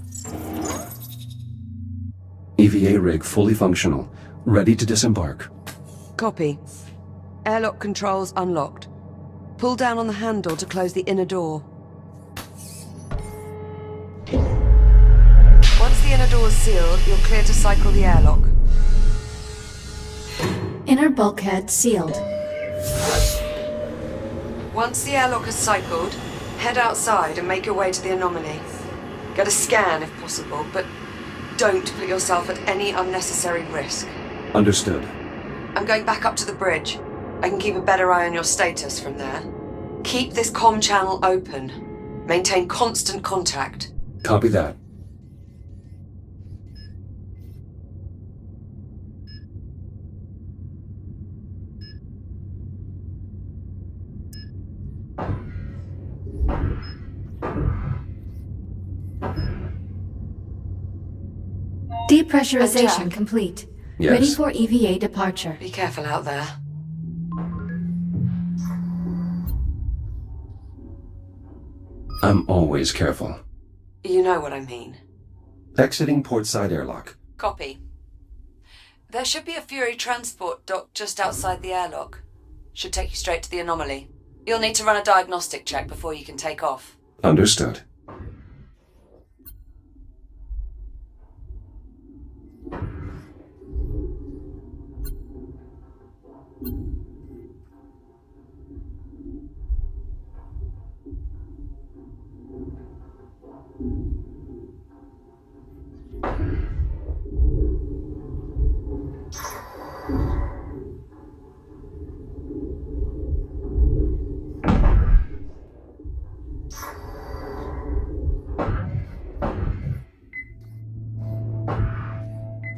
EVA rig fully functional. Ready to disembark. Copy. Airlock controls unlocked. Pull down on the handle to close the inner door. Once the inner door is sealed, you're clear to cycle the airlock. Inner bulkhead sealed. Once the airlock is cycled, head outside and make your way to the anomaly. Get a scan if possible, but don't put yourself at any unnecessary risk. Understood. I'm going back up to the bridge. I can keep a better eye on your status from there. Keep this comm channel open. Maintain constant contact. Copy that. Depressurization Jack. complete. Yes. Ready for EVA departure. Be careful out there. I'm always careful. You know what I mean. Exiting portside airlock. Copy. There should be a Fury transport dock just outside the airlock. Should take you straight to the anomaly. You'll need to run a diagnostic check before you can take off. Understood.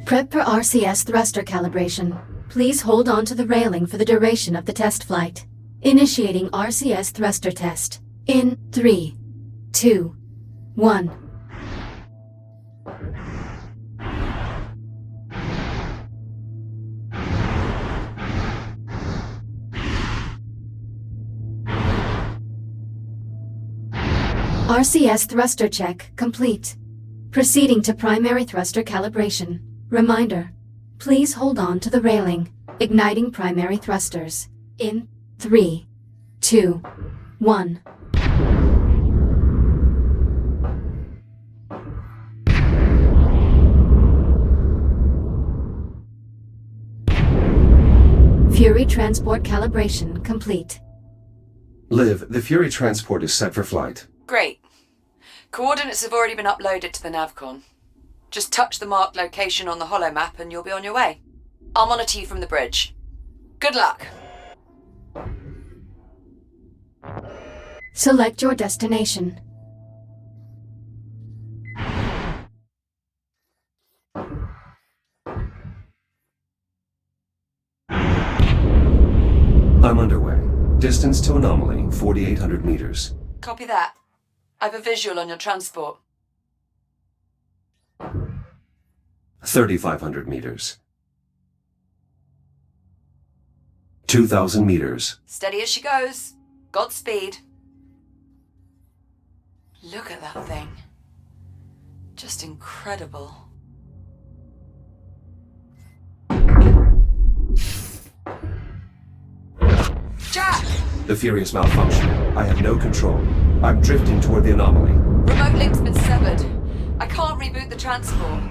Prep for RCS thruster calibration. Please hold on to the railing for the duration of the test flight. Initiating RCS thruster test. In 3, 2, 1. RCS thruster check complete. Proceeding to primary thruster calibration. Reminder, please hold on to the railing. Igniting primary thrusters. In 3, 2, 1. Fury transport calibration complete. Liv, the Fury transport is set for flight. Great. Coordinates have already been uploaded to the Navcon. Just touch the marked location on the holomap and you'll be on your way. I'll monitor you from the bridge. Good luck. Select your destination. I'm underway. Distance to anomaly, 4,800 meters. Copy that. I've a visual on your transport. 3,500 meters. 2,000 meters. Steady as she goes. Godspeed. Look at that thing. Just incredible. Jack! The Fury is malfunctioning. I have no control. I'm drifting toward the anomaly. Remote link's been severed. I can't reboot the transport.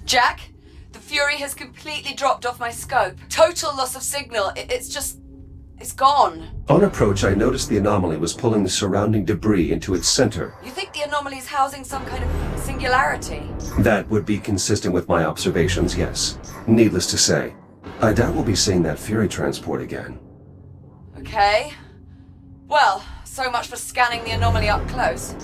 Jack, the Fury has completely dropped off my scope. Total loss of signal. It's gone. On approach, I noticed the anomaly was pulling the surrounding debris into its center. You think the anomaly's housing some kind of singularity? That would be consistent with my observations, yes. Needless to say, I doubt we'll be seeing that Fury transport again. Okay. Well, so much for scanning the anomaly up close.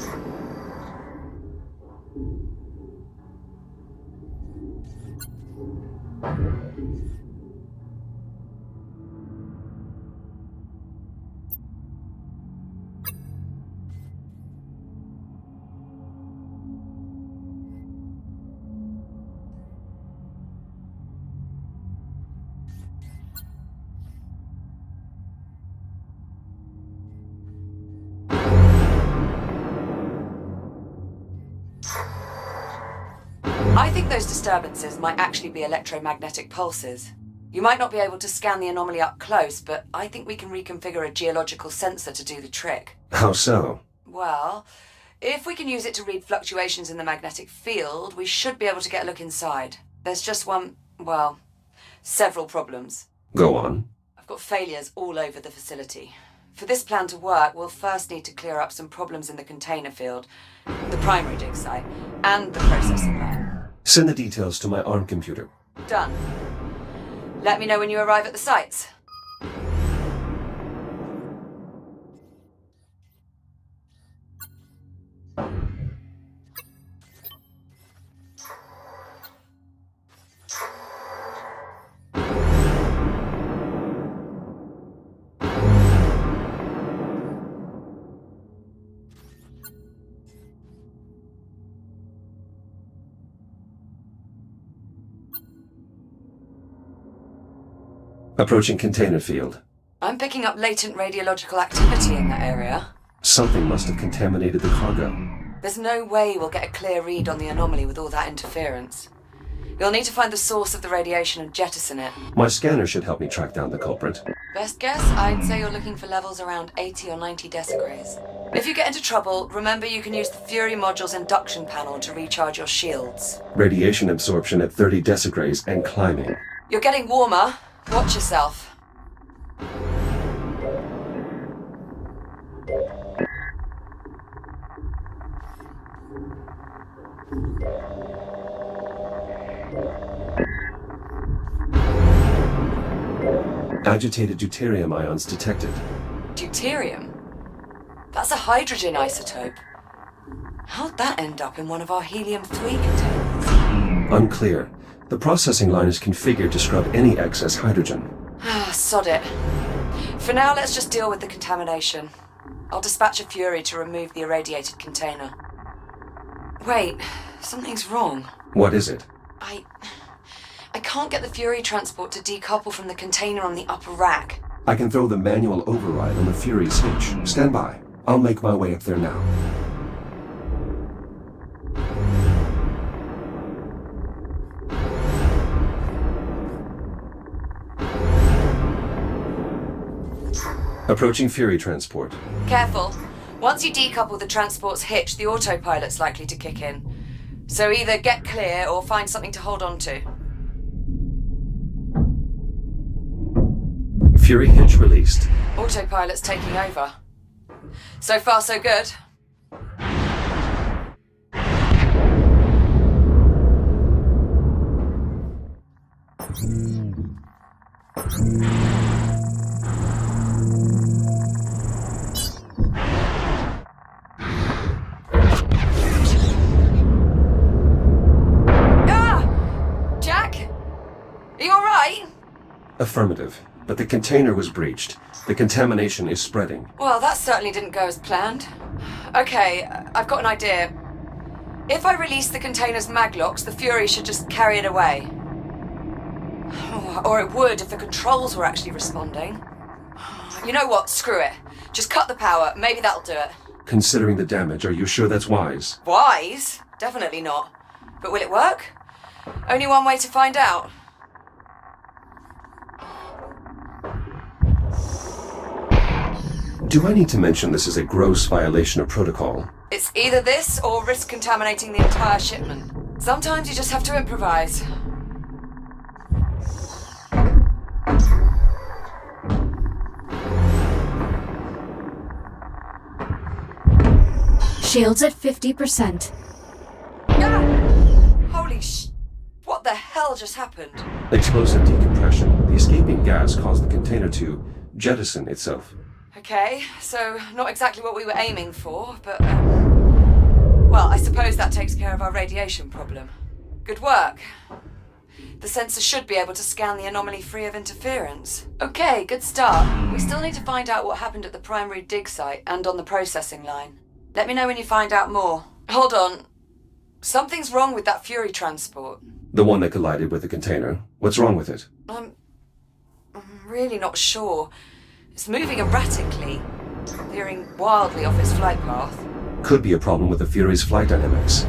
I think those disturbances might actually be electromagnetic pulses. You might not be able to scan the anomaly up close, but I think we can reconfigure a geological sensor to do the trick. How so? Well, if we can use it to read fluctuations in the magnetic field, we should be able to get a look inside. There's just several problems. Go on. I've got failures all over the facility. For this plan to work, we'll first need to clear up some problems in the container field, the primary dig site, and the processing line. Send the details to my ARM computer. Done. Let me know when you arrive at the sites. Approaching container field. I'm picking up latent radiological activity in that area. Something must have contaminated the cargo. There's no way we'll get a clear read on the anomaly with all that interference. You'll need to find the source of the radiation and jettison it. My scanner should help me track down the culprit. Best guess, I'd say you're looking for levels around 80 or 90 decigrays. If you get into trouble, remember you can use the Fury module's induction panel to recharge your shields. Radiation absorption at 30 decigrays and climbing. You're getting warmer. Watch yourself. Agitated deuterium ions detected. Deuterium? That's a hydrogen isotope. How'd that end up in one of our helium-3 containers? Unclear. The processing line is configured to scrub any excess hydrogen. Ah, sod it. For now, let's just deal with the contamination. I'll dispatch a Fury to remove the irradiated container. Wait, something's wrong. What is it? I can't get the Fury transport to decouple from the container on the upper rack. I can throw the manual override on the Fury's hitch. Stand by. I'll make my way up there now. Approaching Fury transport. Careful. Once you decouple the transport's hitch, the autopilot's likely to kick in. So either get clear or find something to hold on to. Fury hitch released. Autopilot's taking over. So far, so good. Jack? Are you alright? Affirmative. But the container was breached. The contamination is spreading. Well, that certainly didn't go as planned. Okay, I've got an idea. If I release the container's maglocks, the Fury should just carry it away. Or it would if the controls were actually responding. You know what? Screw it. Just cut the power. Maybe that'll do it. Considering the damage, are you sure that's wise? Wise? Definitely not. But will it work? Only one way to find out. Do I need to mention this is a gross violation of protocol? It's either this or risk contaminating the entire shipment. Sometimes you just have to improvise. Shields at 50%. Ah! Holy What the hell just happened? Explosive decompression. The escaping gas caused the container to jettison itself. Okay, so not exactly what we were aiming for, but... well, I suppose that takes care of our radiation problem. Good work. The sensor should be able to scan the anomaly free of interference. Okay, good start. We still need to find out what happened at the primary dig site and on the processing line. Let me know when you find out more. Hold on. Something's wrong with that Fury transport. The one that collided with the container. What's wrong with it? I'm really not sure. It's moving erratically, veering wildly off its flight path. Could be a problem with the Fury's flight dynamics.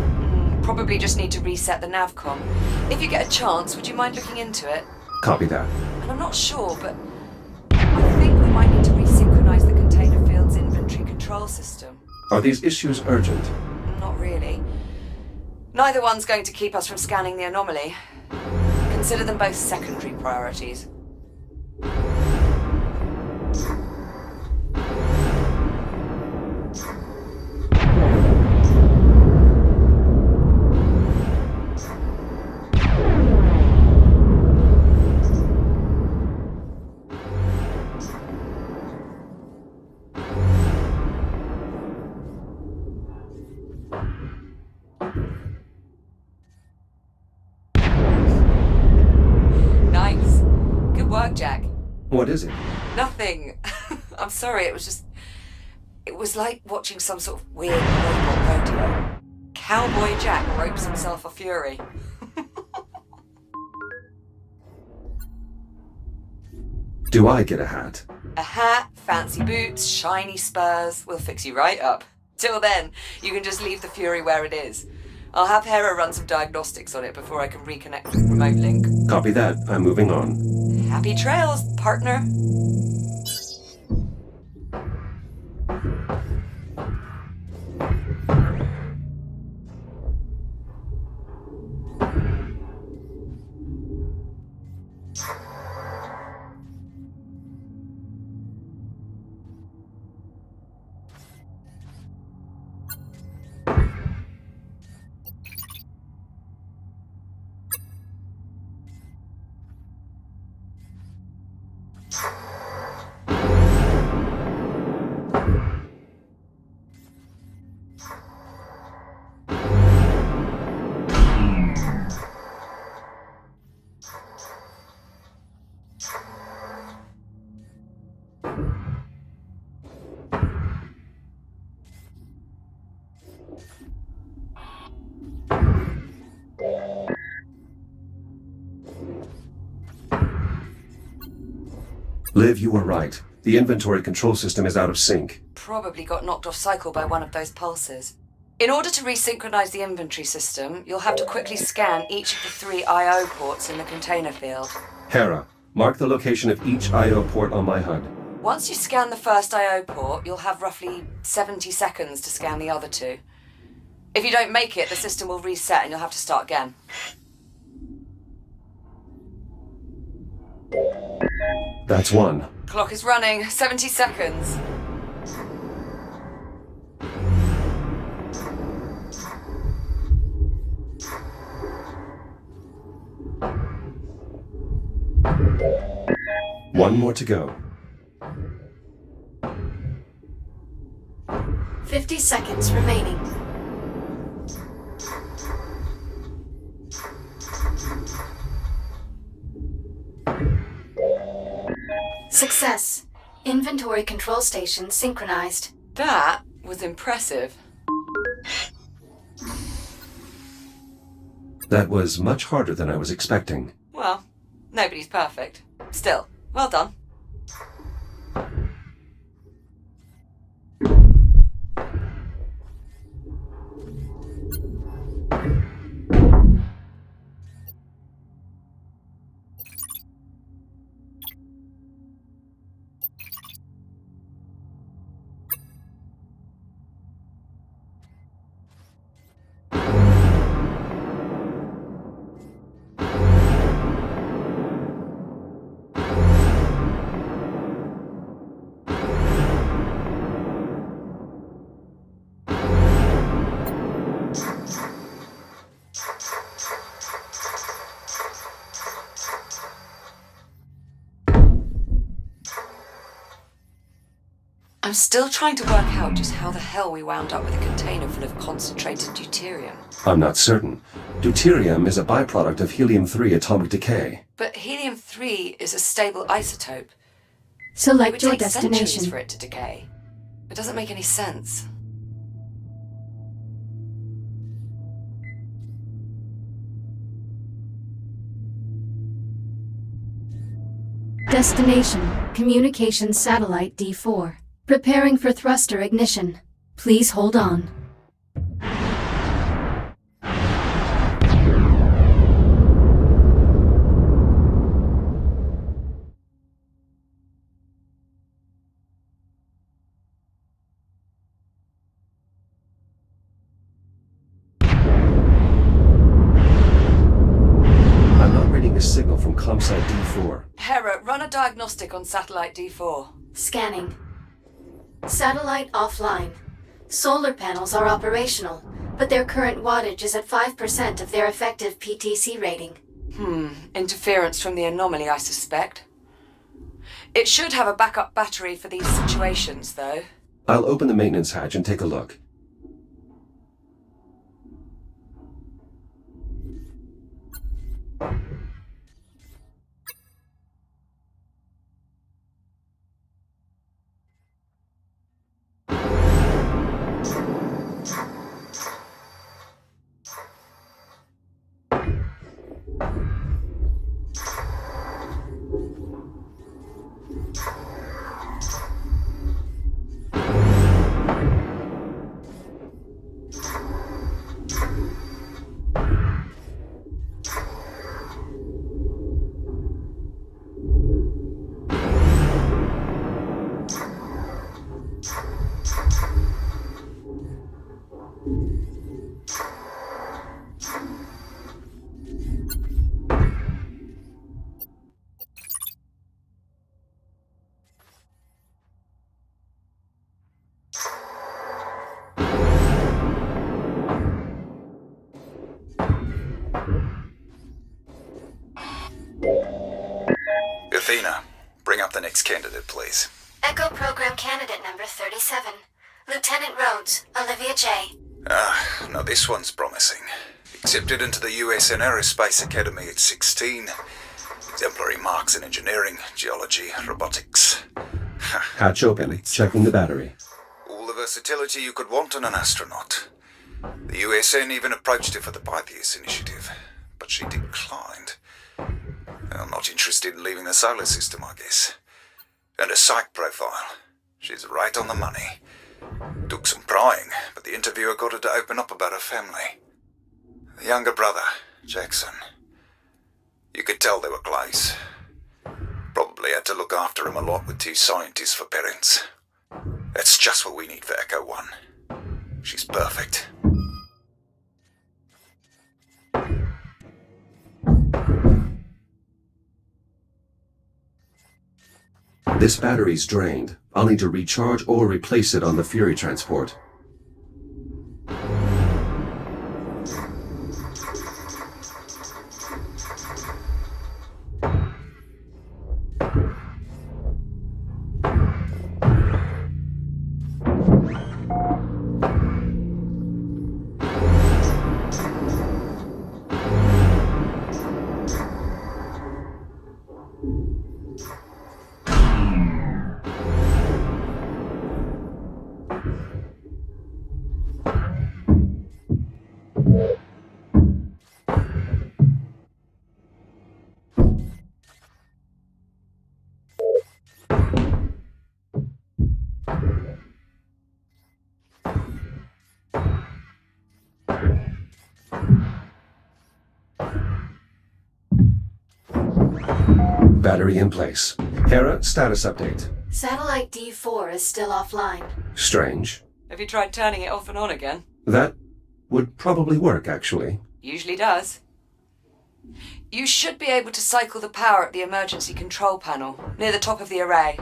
Probably just need to reset the navcom. If you get a chance, would you mind looking into it? Copy that. And I'm not sure, but I think we might need to resynchronize the container field's inventory control system. Are these issues urgent? Not really. Neither one's going to keep us from scanning the anomaly. Consider them both secondary priorities. Nice. Good work, Jack. What is it? Nothing. I'm sorry, it was like watching some sort of weird robot rodeo. Cowboy Jack ropes himself a Fury. Do I get a hat? A hat, fancy boots, shiny spurs. We'll fix you right up. Till then, you can just leave the Fury where it is. I'll have Hera run some diagnostics on it before I can reconnect with the remote link. Copy that. I'm moving on. Happy trails, partner. Liv, you were right. The inventory control system is out of sync. Probably got knocked off cycle by one of those pulses. In order to resynchronize the inventory system, you'll have to quickly scan each of the 3 I.O. ports in the container field. Hera, mark the location of each I.O. port on my HUD. Once you scan the first I.O. port, you'll have roughly 70 seconds to scan the other 2. If you don't make it, the system will reset and you'll have to start again. That's 1. Clock is running. 70 seconds. One more to go. 50 seconds remaining. Success. Inventory control station synchronized. That was impressive. That was much harder than I was expecting. Well, nobody's perfect. Still, well done. I'm still trying to work out just how the hell we wound up with a container full of concentrated deuterium. I'm not certain. Deuterium is a byproduct of helium-3 atomic decay. But helium-3 is a stable isotope. It would Select your take centuries destination. for it to decay. It doesn't make any sense. Destination, Communications Satellite D4. Preparing for thruster ignition. Please hold on. I'm not reading a signal from ComSat D4. Hera, run a diagnostic on satellite D4. Scanning. Satellite offline. Solar panels are operational, but their current wattage is at 5% of their effective PTC rating. Interference from the anomaly, I suspect. It should have a backup battery for these situations, though. I'll open the maintenance hatch and take a look. Athena, Bring up the next candidate, please. Echo Program Candidate number 37. Lieutenant Rhodes, Olivia J. Now this one's promising. Accepted into the USN Aerospace Academy at 16. Exemplary marks in engineering, geology, robotics. Hatch open. Checking the battery. All the versatility you could want in an astronaut. The USN even approached her for the Pythias initiative, but she declined. I'm not interested in leaving the solar system, I guess. And her psych profile. She's right on the money. Took some prying, but the interviewer got her to open up about her family. The younger brother, Jackson. You could tell they were close. Probably had to look after him a lot with 2 scientists for parents. That's just what we need for Echo 1. She's perfect. This battery's drained. I'll need to recharge or replace it on the Fury transport. Battery in place. Hera, status update. Satellite D4 is still offline. Strange. Have you tried turning it off and on again? That would probably work, actually. Usually does. You should be able to cycle the power at the emergency control panel, near the top of the array.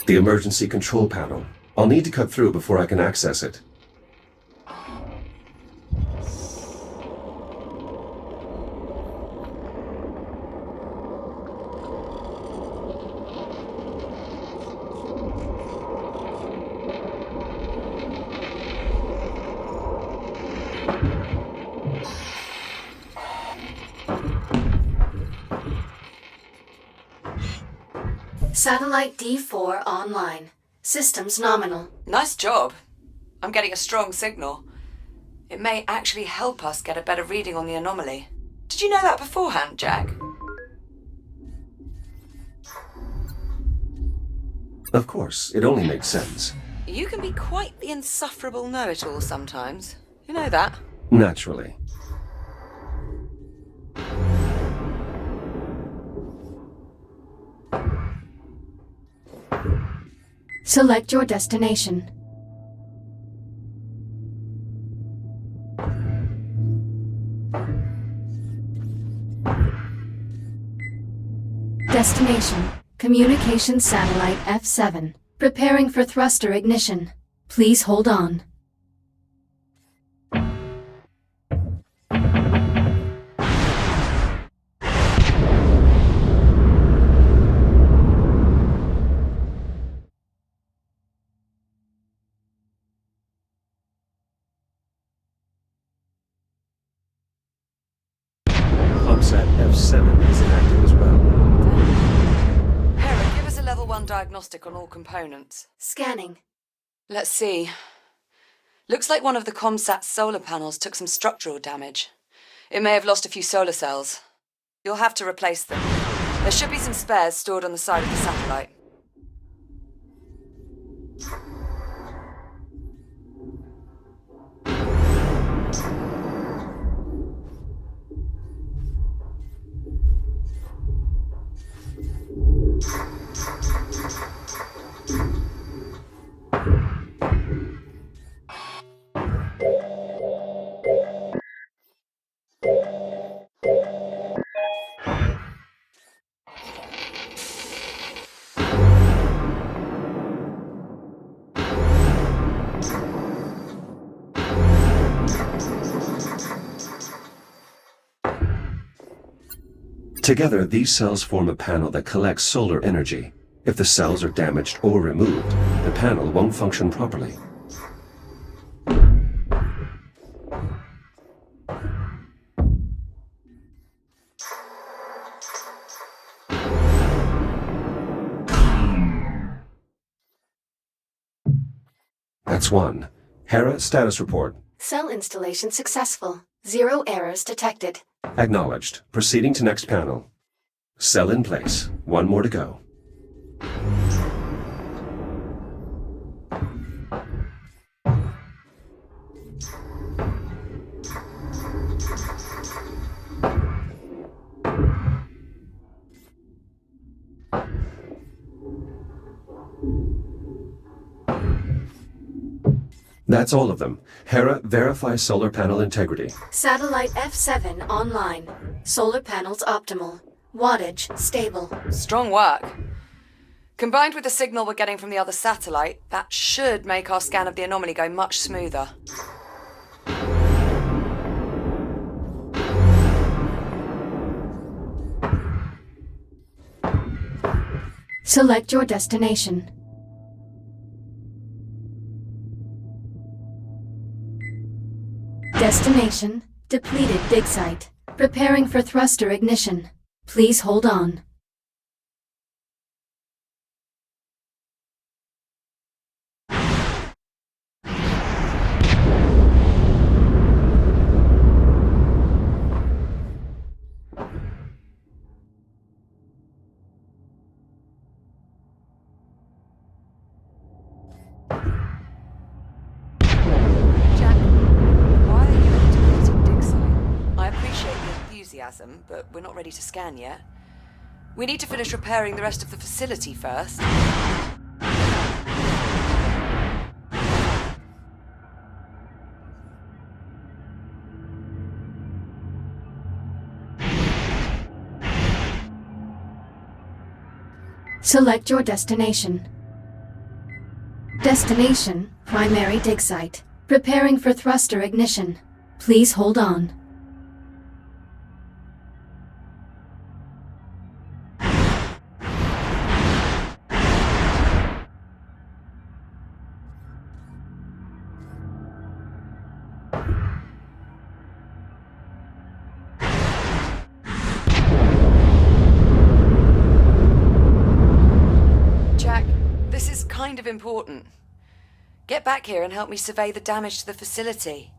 The emergency control panel. I'll need to cut through before I can access it. Satellite D4 online. Systems nominal. Nice job. I'm getting a strong signal. It may actually help us get a better reading on the anomaly. Did you know that beforehand, Jack? Of course, it only makes sense. You can be quite the insufferable know-it-all sometimes. You know that? Naturally. Select your destination. Destination: Communications Satellite F7. Preparing for thruster ignition. Please hold on. ComSat F7 is inactive as well. Hera, give us a level 1 diagnostic on all components. Scanning. Let's see. Looks like one of the ComSat's solar panels took some structural damage. It may have lost a few solar cells. You'll have to replace them. There should be some spares stored on the side of the satellite. Together, these cells form a panel that collects solar energy. If the cells are damaged or removed, the panel won't function properly. That's one. Hera, status report. Cell installation successful. 0 errors detected. Acknowledged. Proceeding to next panel. Cell in place. One more to go. That's all of them. Hera, verify solar panel integrity. Satellite F7 online. Solar panels optimal. Wattage stable. Strong work. Combined with the signal we're getting from the other satellite, that should make our scan of the anomaly go much smoother. Select your destination. Destination: depleted dig site. Preparing for thruster ignition. Please hold on. But we're not ready to scan yet. We need to finish repairing the rest of the facility first. Select your destination. Destination: primary dig site. Preparing for thruster ignition. Please hold on. Kind of important. Get back here and help me survey the damage to the facility.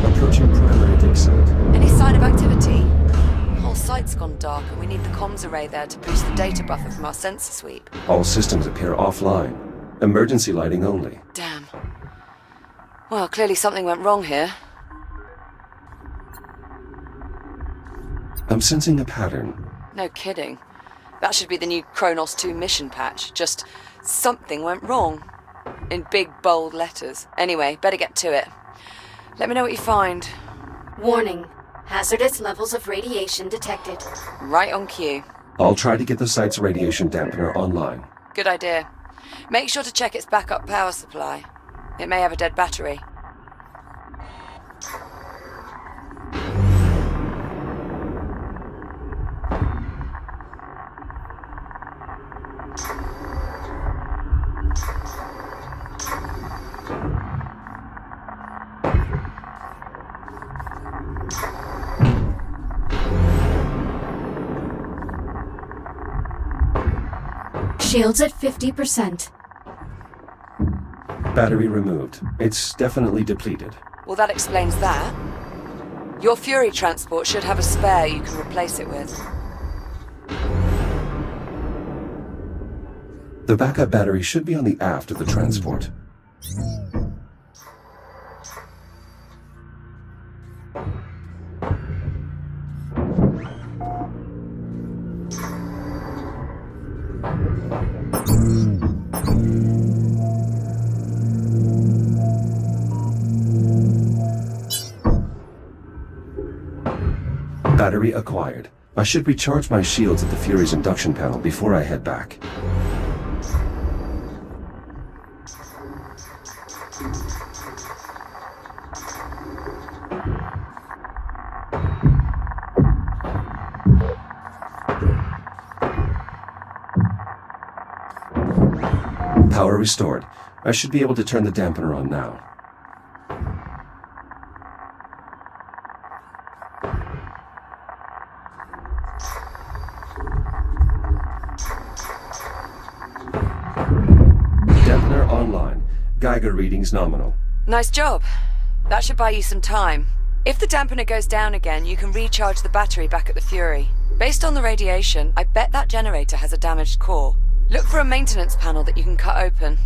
Approaching primary dig site. Any sign of activity? The whole site's gone dark and we need the comms array there to boost the data buffer from our sensor sweep. All systems appear offline. Emergency lighting only. Damn. Well, clearly something went wrong here. I'm sensing a pattern. No kidding. That should be the new Kronos 2 mission patch. Just something went wrong. In big, bold letters. Anyway, better get to it. Let me know what you find. Warning. Hazardous levels of radiation detected. Right on cue. I'll try to get the site's radiation dampener online. Good idea. Make sure to check its backup power supply. It may have a dead battery. Shields at 50%. Battery removed. It's definitely depleted. Well, that explains that. Your Fury transport should have a spare you can replace it with. The backup battery should be on the aft of the transport. Battery acquired. I should recharge my shields at the Fury's induction panel before I head back. Power restored. I should be able to turn the dampener on now. Dampener online. Geiger readings nominal. Nice job. That should buy you some time. If the dampener goes down again, you can recharge the battery back at the Fury. Based on the radiation, I bet that generator has a damaged core. Look for a maintenance panel that you can cut open.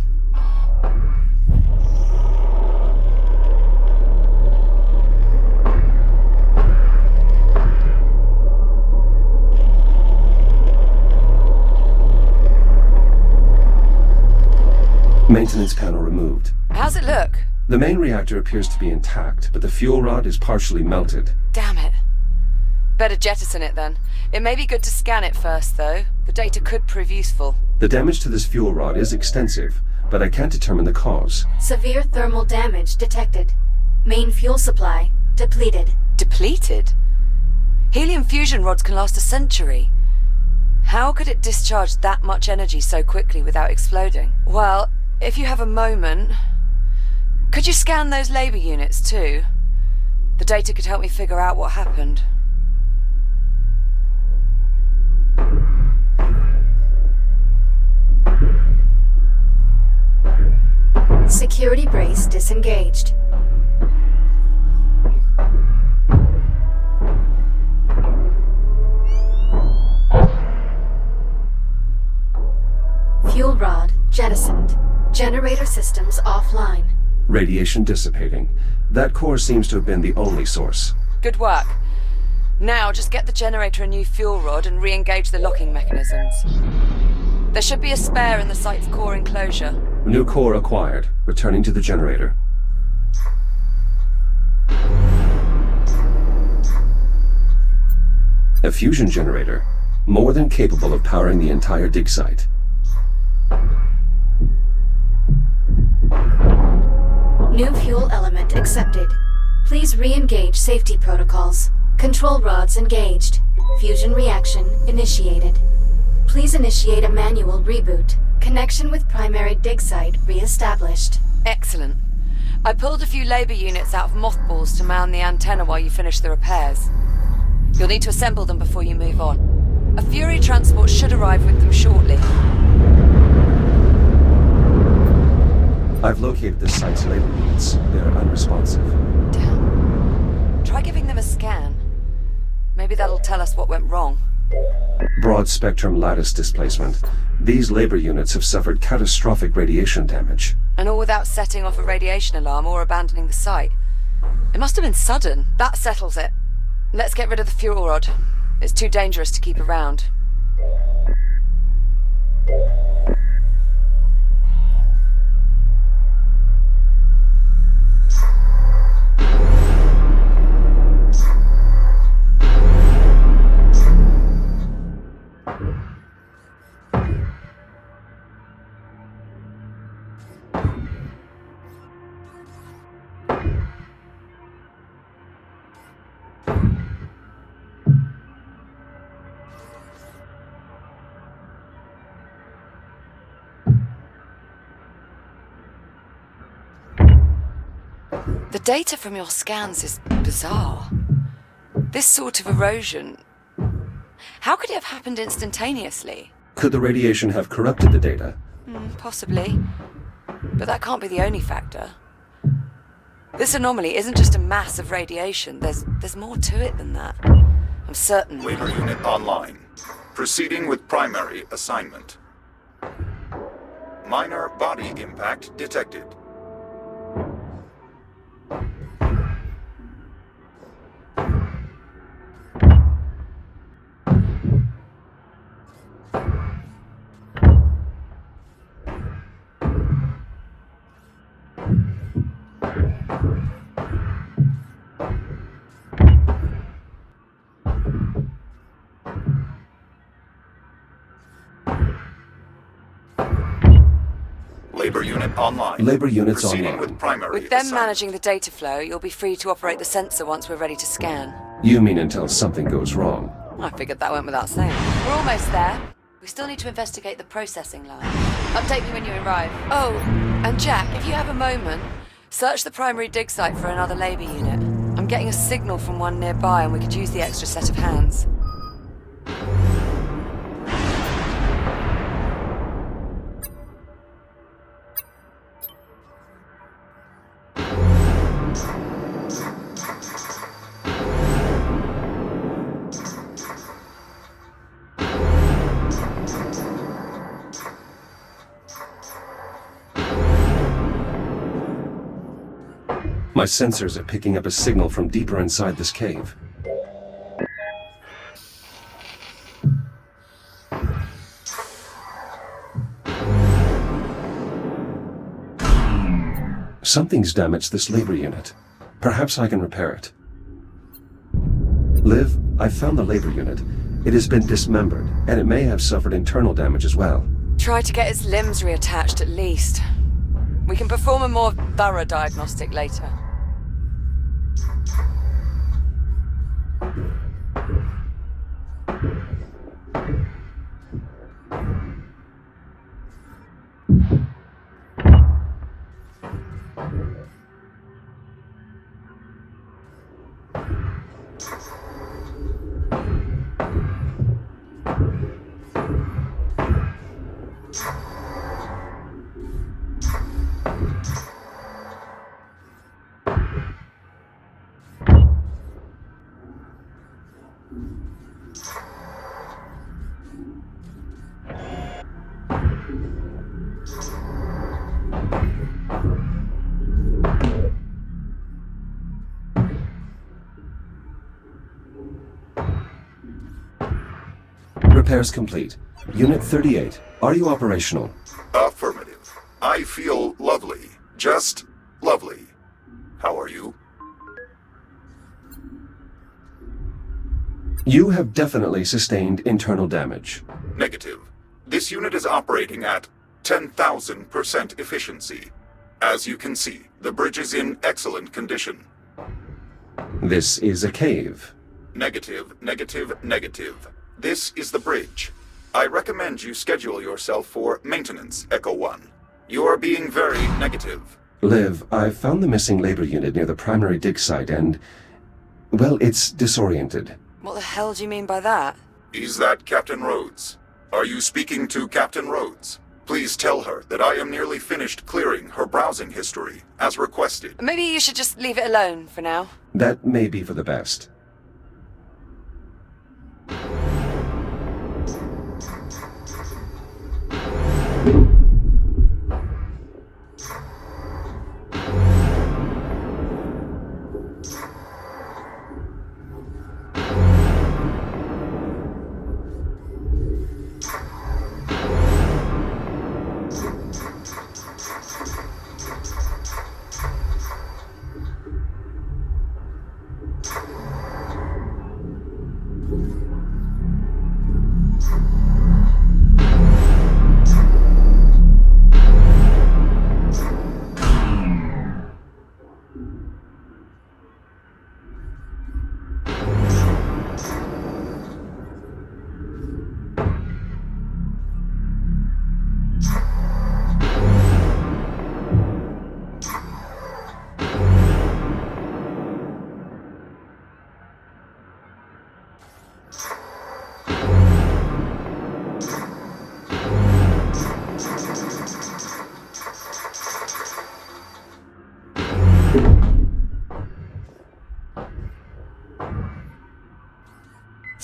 Maintenance panel removed. How's it look? The main reactor appears to be intact, but the fuel rod is partially melted. Damn it. Better jettison it then. It may be good to scan it first, though. The data could prove useful. The damage to this fuel rod is extensive, but I can't determine the cause. Severe thermal damage detected. Main fuel supply depleted. Depleted? Helium fusion rods can last a century. How could it discharge that much energy so quickly without exploding? Well, if you have a moment, could you scan those labor units too? The data could help me figure out what happened. Security brace disengaged. Fuel rod jettisoned. Generator systems offline. Radiation dissipating. That core seems to have been the only source. Good work. Now just get the generator a new fuel rod and re-engage the locking mechanisms. There should be a spare in the site's core enclosure. New core acquired. Returning to the generator. A fusion generator. More than capable of powering the entire dig site. New fuel element accepted. Please re-engage safety protocols. Control rods engaged. Fusion reaction initiated. Please initiate a manual reboot. Connection with primary dig site re-established. Excellent. I pulled a few labor units out of mothballs to mount the antenna while you finish the repairs. You'll need to assemble them before you move on. A Fury transport should arrive with them shortly. I've located the site's labor units. They're unresponsive. Damn. Try giving them a scan. Maybe that'll tell us what went wrong. Broad spectrum lattice displacement. These labor units have suffered catastrophic radiation damage. And all without setting off a radiation alarm or abandoning the site. It must have been sudden. That settles it. Let's get rid of the fuel rod. It's too dangerous to keep around. The data from your scans is bizarre. This sort of erosion... How could it have happened instantaneously? Could the radiation have corrupted the data? Possibly. But that can't be the only factor. This anomaly isn't just a mass of radiation. There's more to it than that. I'm certain. Labor unit online. Proceeding with primary assignment. Minor body impact detected. Labor unit online. Labor units Proceeding online. with primary With them assignment. managing the data flow, you'll be free to operate the sensor once we're ready to scan. You mean until something goes wrong? I figured that went without saying. We're almost there. We still need to investigate the processing line. Update me when you arrive. Oh, and Jack, if you have a moment, search the primary dig site for another labor unit. I'm getting a signal from one nearby and we could use the extra set of hands. My sensors are picking up a signal from deeper inside this cave. Something's damaged this labor unit. Perhaps I can repair it. Liv, I found the labor unit. It has been dismembered, and it may have suffered internal damage as well. Try to get its limbs reattached at least. We can perform a more thorough diagnostic later. Repairs complete. Unit 38, are you operational? Affirmative. I feel lovely. Just lovely. How are you? You have definitely sustained internal damage. Negative. This unit is operating at 10,000% efficiency. As you can see, the bridge is in excellent condition. This is a cave. Negative, negative, negative. This is the bridge. I recommend you schedule yourself for maintenance, Echo 1. You are being very negative. Liv, I found the missing labor unit near the primary dig site and... well, it's disoriented. What the hell do you mean by that? Is that Captain Rhodes? Are you speaking to Captain Rhodes? Please tell her that I am nearly finished clearing her browsing history, as requested. Maybe you should just leave it alone for now. That may be for the best.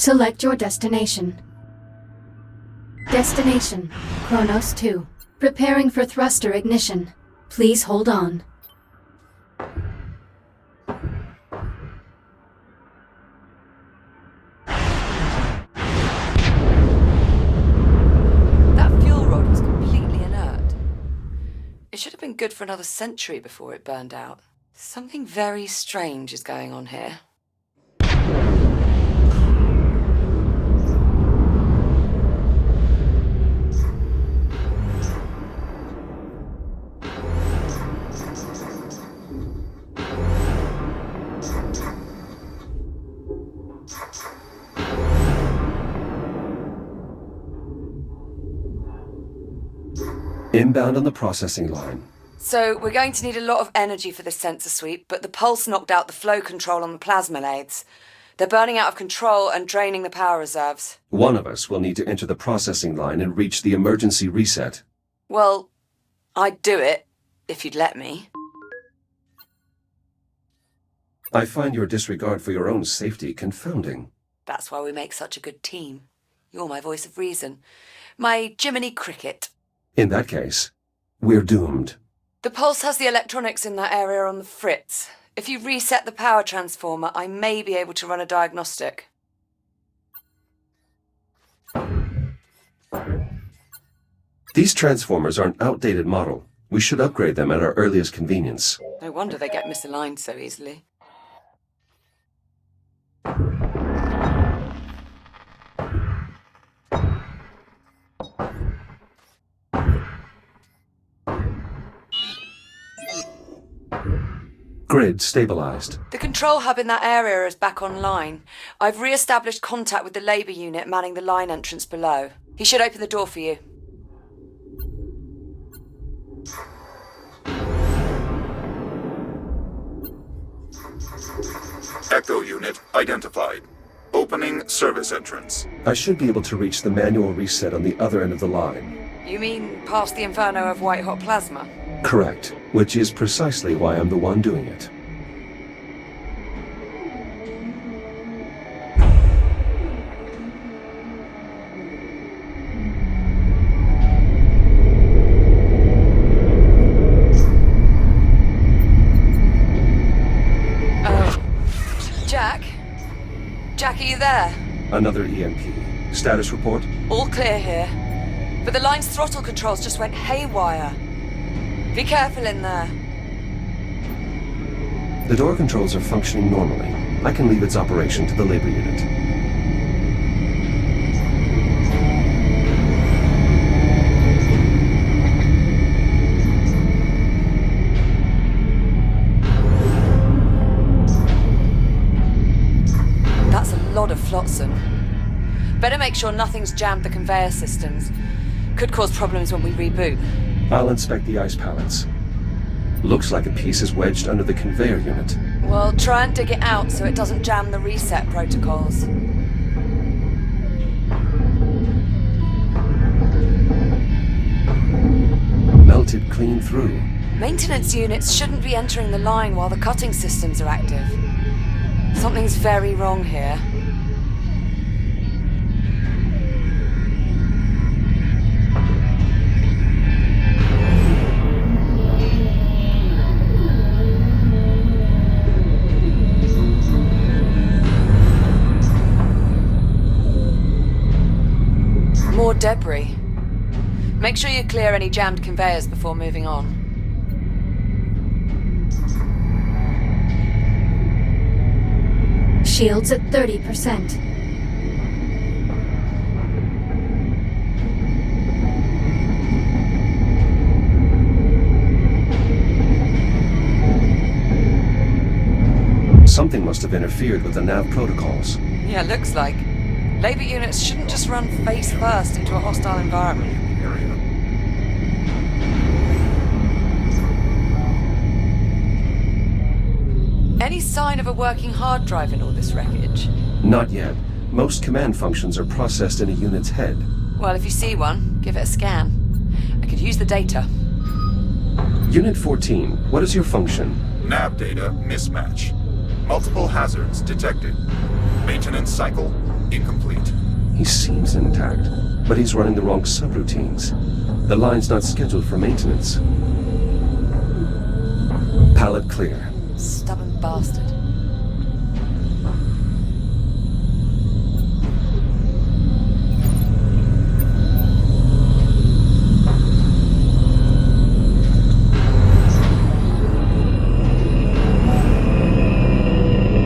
Select your destination. Destination, Kronos 2. Preparing for thruster ignition. Please hold on. That fuel rod was completely inert. It should have been good for another century before it burned out. Something very strange is going on here. Inbound on the processing line. So, we're going to need a lot of energy for this sensor sweep, but the pulse knocked out the flow control on the plasma lathes. They're burning out of control and draining the power reserves. One of us will need to enter the processing line and reach the emergency reset. Well, I'd do it, if you'd let me. I find your disregard for your own safety confounding. That's why we make such a good team. You're my voice of reason. My Jiminy Cricket. In that case, we're doomed. The pulse has the electronics in that area on the fritz. If you reset the power transformer, I may be able to run a diagnostic. These transformers are an outdated model. We should upgrade them at our earliest convenience. No wonder they get misaligned so easily. Grid stabilized. The control hub in that area is back online. I've re-established contact with the Labour unit manning the line entrance below. He should open the door for you. Echo unit identified. Opening service entrance. I should be able to reach the manual reset on the other end of the line. You mean past the inferno of white-hot plasma? Correct, which is precisely why I'm the one doing it. Jack? Jack, are you there? Another EMP. Status report? All clear here. But the line's throttle controls just went haywire. Be careful in there. The door controls are functioning normally. I can leave its operation to the Labour unit. That's a lot of flotsam. Better make sure nothing's jammed the conveyor systems. Could cause problems when we reboot. I'll inspect the ice pallets. Looks like a piece is wedged under the conveyor unit. Well, try and dig it out so it doesn't jam the reset protocols. Melted clean through. Maintenance units shouldn't be entering the line while the cutting systems are active. Something's very wrong here. More debris. Make sure you clear any jammed conveyors before moving on. Shields at 30%. Something must have interfered with the nav protocols. Yeah, looks like. Labour units shouldn't just run face first into a hostile environment. Any sign of a working hard drive in all this wreckage? Not yet. Most command functions are processed in a unit's head. Well, if you see one, give it a scan. I could use the data. Unit 14, what is your function? Nav data mismatch. Multiple hazards detected. Maintenance cycle incomplete. He seems intact, but he's running the wrong subroutines. The line's not scheduled for maintenance. Pallet clear. Stubborn bastard.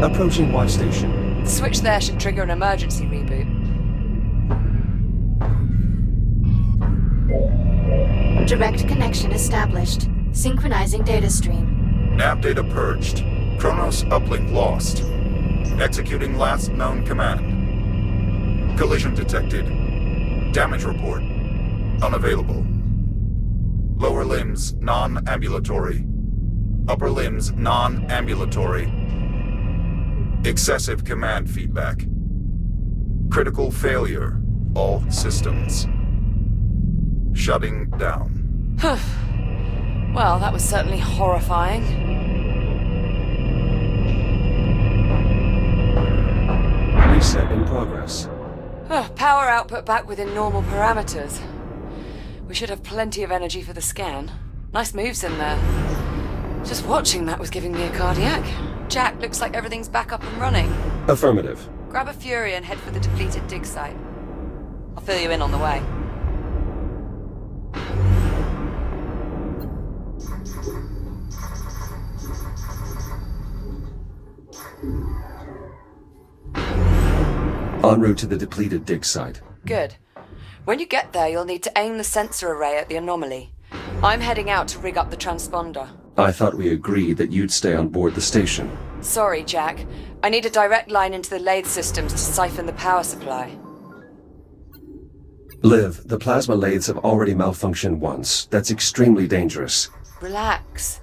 Approaching watch station. The switch there should trigger an emergency reboot. Direct connection established. Synchronizing data stream. Nav data purged. Kronos uplink lost. Executing last known command. Collision detected. Damage report. Unavailable. Lower limbs non-ambulatory. Upper limbs non-ambulatory. Excessive command feedback. Critical failure. All systems. Shutting down. Well, that was certainly horrifying. Reset in progress. Power output back within normal parameters. We should have plenty of energy for the scan. Nice moves in there. Just watching that was giving me a cardiac. Jack, looks like everything's back up and running. Affirmative. Grab a Fury and head for the depleted dig site. I'll fill you in on the way. En route to the depleted dig site. Good. When you get there, you'll need to aim the sensor array at the anomaly. I'm heading out to rig up the transponder. I thought we agreed that you'd stay on board the station. Sorry, Jack. I need a direct line into the lathe systems to siphon the power supply. Liv, the plasma lathes have already malfunctioned once. That's extremely dangerous. Relax.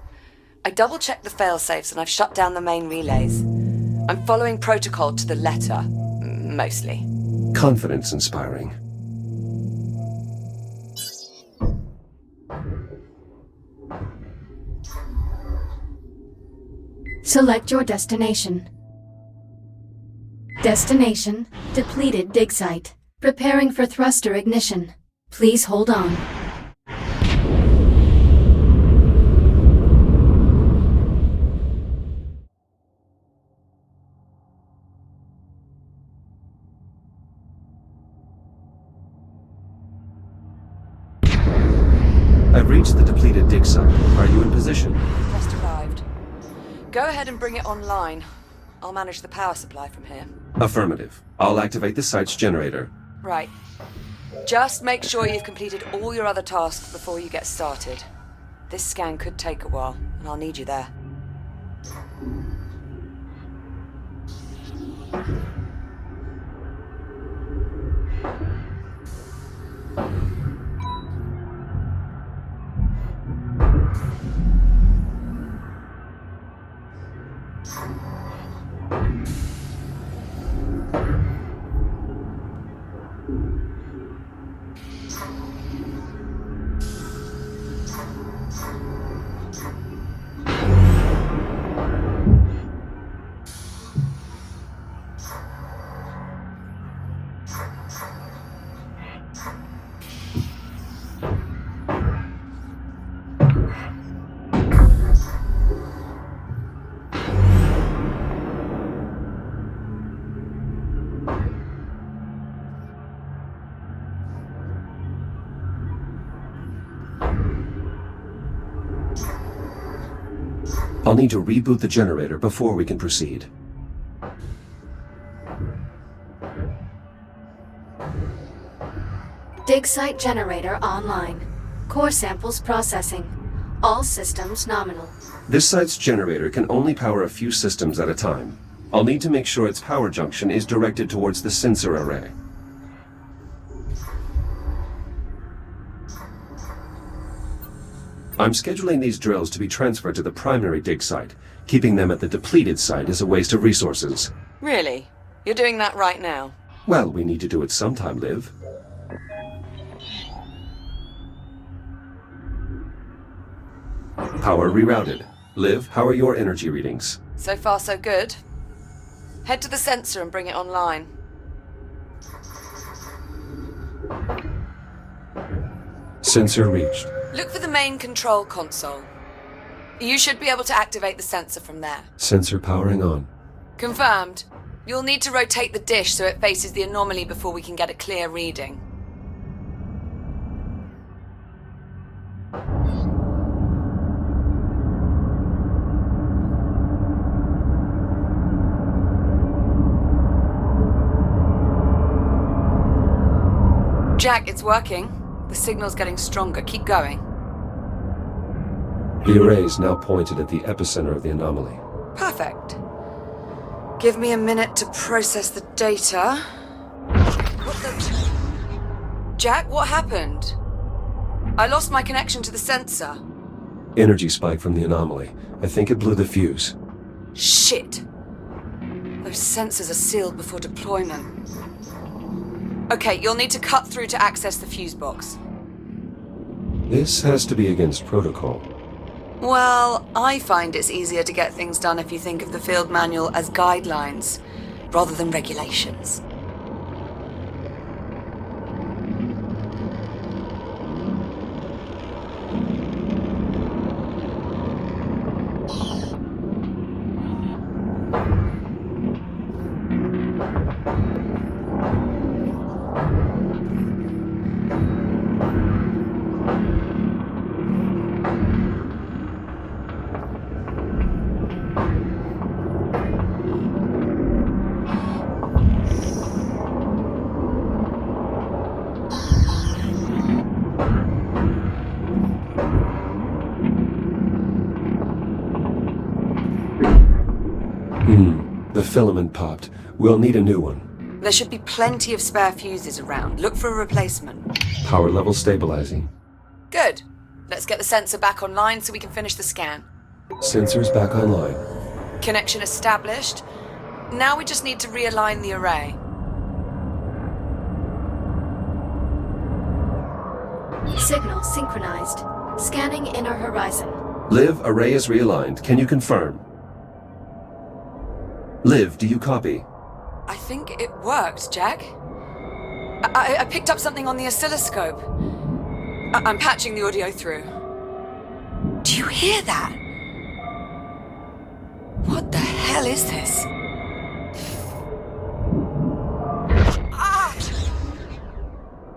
I double-checked the failsafes and I've shut down the main relays. I'm following protocol to the letter. Mostly. Confidence inspiring. Select your destination. Destination, depleted dig site. Preparing for thruster ignition. Please hold on. I've reached the depleted dig site. Are you in position? Just arrived. Go ahead and bring it online. I'll manage the power supply from here. Affirmative. I'll activate the site's generator. Right. Just make sure you've completed all your other tasks before you get started. This scan could take a while, and I'll need you there. I'll need to reboot the generator before we can proceed. Dig site generator online. Core samples processing. All systems nominal. This site's generator can only power a few systems at a time. I'll need to make sure its power junction is directed towards the sensor array. I'm scheduling these drills to be transferred to the primary dig site. Keeping them at the depleted site is a waste of resources. Really? You're doing that right now? Well, we need to do it sometime, Liv. Power rerouted. Liv, how are your energy readings? So far, so good. Head to the sensor and bring it online. Sensor reached. Look for the main control console. You should be able to activate the sensor from there. Sensor powering on. Confirmed. You'll need to rotate the dish so it faces the anomaly before we can get a clear reading. Jack, it's working. The signal's getting stronger. Keep going. The array is now pointed at the epicenter of the anomaly. Perfect. Give me a minute to process the data. What the... Jack, what happened? I lost my connection to the sensor. Energy spike from the anomaly. I think it blew the fuse. Shit. Those sensors are sealed before deployment. Okay, you'll need to cut through to access the fuse box. This has to be against protocol. Well, I find it's easier to get things done if you think of the field manual as guidelines, rather than regulations. The filament popped. We'll need a new one. There should be plenty of spare fuses around. Look for a replacement. Power level stabilizing. Good. Let's get the sensor back online so we can finish the scan. Sensors back online. Connection established. Now we just need to realign the array. Signal synchronized. Scanning inner horizon. Liv, array is realigned. Can you confirm? Liv, do you copy? I think it worked, Jack. I picked up something on the oscilloscope. I'm patching the audio through. Do you hear that? What the hell is this? Ah!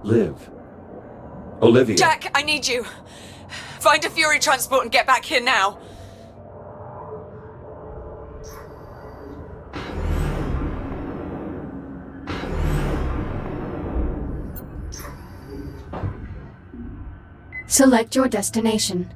Liv. Olivia. Jack, I need you. Find a Fury transport and get back here now. Select your destination.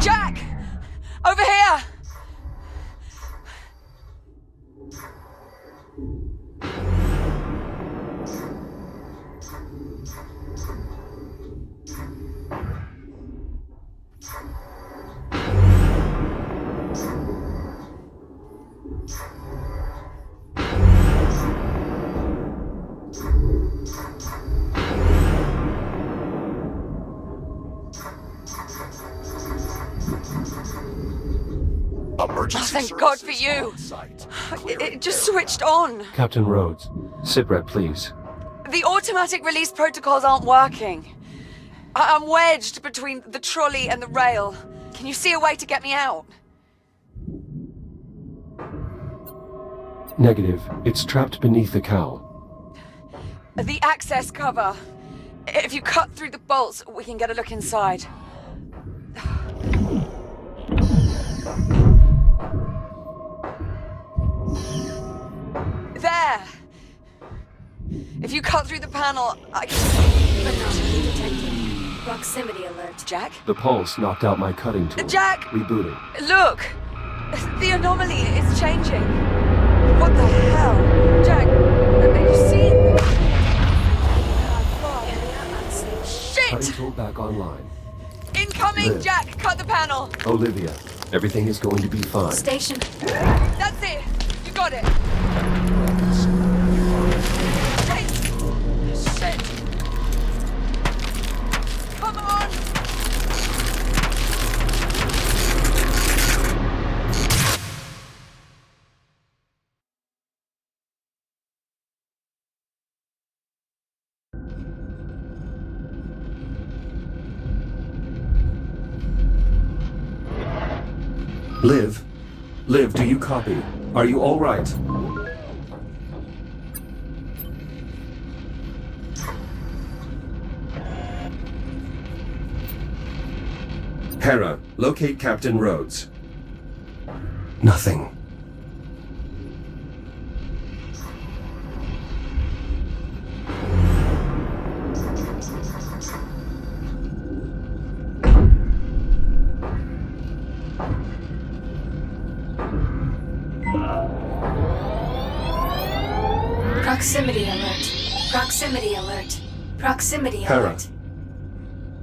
Jack! Over here! Emergency Thank God for services you. on site. It just switched on. Captain Rhodes. Sitrep, please. The automatic release protocols aren't working. I'm wedged between the trolley and the rail. Can you see a way to get me out? Negative. It's trapped beneath the cowl. The access cover. If you cut through the bolts, we can get a look inside. There! If you cut through the panel, I can... Anomaly detected. Proximity alert. Jack? The pulse knocked out my cutting tool. Jack! Rebooting. Look! The anomaly is changing. What the hell? Jack, are you seeing this? Cutting Shit! tool back online. Incoming, Liv. Jack! Cut the panel! Olivia, everything is going to be fine. Station. That's it! You got it! Shit! Come on! Liv? Liv, do you copy? Are you all right? Hera, locate Captain Rhodes. Nothing. Proximity alert. Proximity alert. Proximity Hera. alert.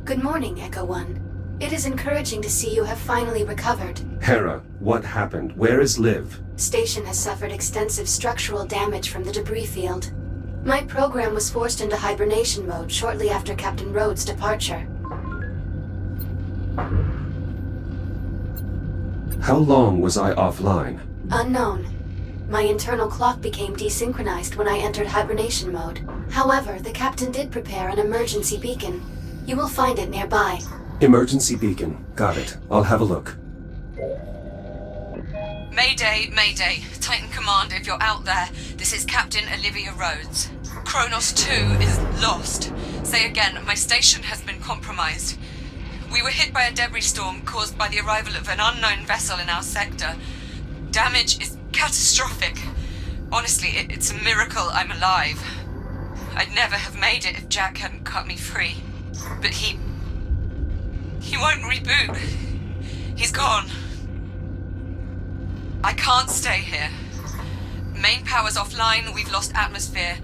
Good morning, Echo One. It is encouraging to see you have finally recovered. Hera, what happened? Where is Liv? Station has suffered extensive structural damage from the debris field. My program was forced into hibernation mode shortly after Captain Rhodes' departure. How long was I offline? Unknown. My internal clock became desynchronized when I entered hibernation mode. However, the captain did prepare an emergency beacon. You will find it nearby. Emergency beacon. Got it. I'll have a look. Mayday, Mayday. Titan Command, if you're out there, this is Captain Olivia Rhodes. Kronos 2 is lost. Say again, my station has been compromised. We were hit by a debris storm caused by the arrival of an unknown vessel in our sector. Damage is catastrophic. Honestly, it's a miracle I'm alive. I'd never have made it if Jack hadn't cut me free. But he won't reboot. He's gone. I can't stay here. Main power's offline, we've lost atmosphere.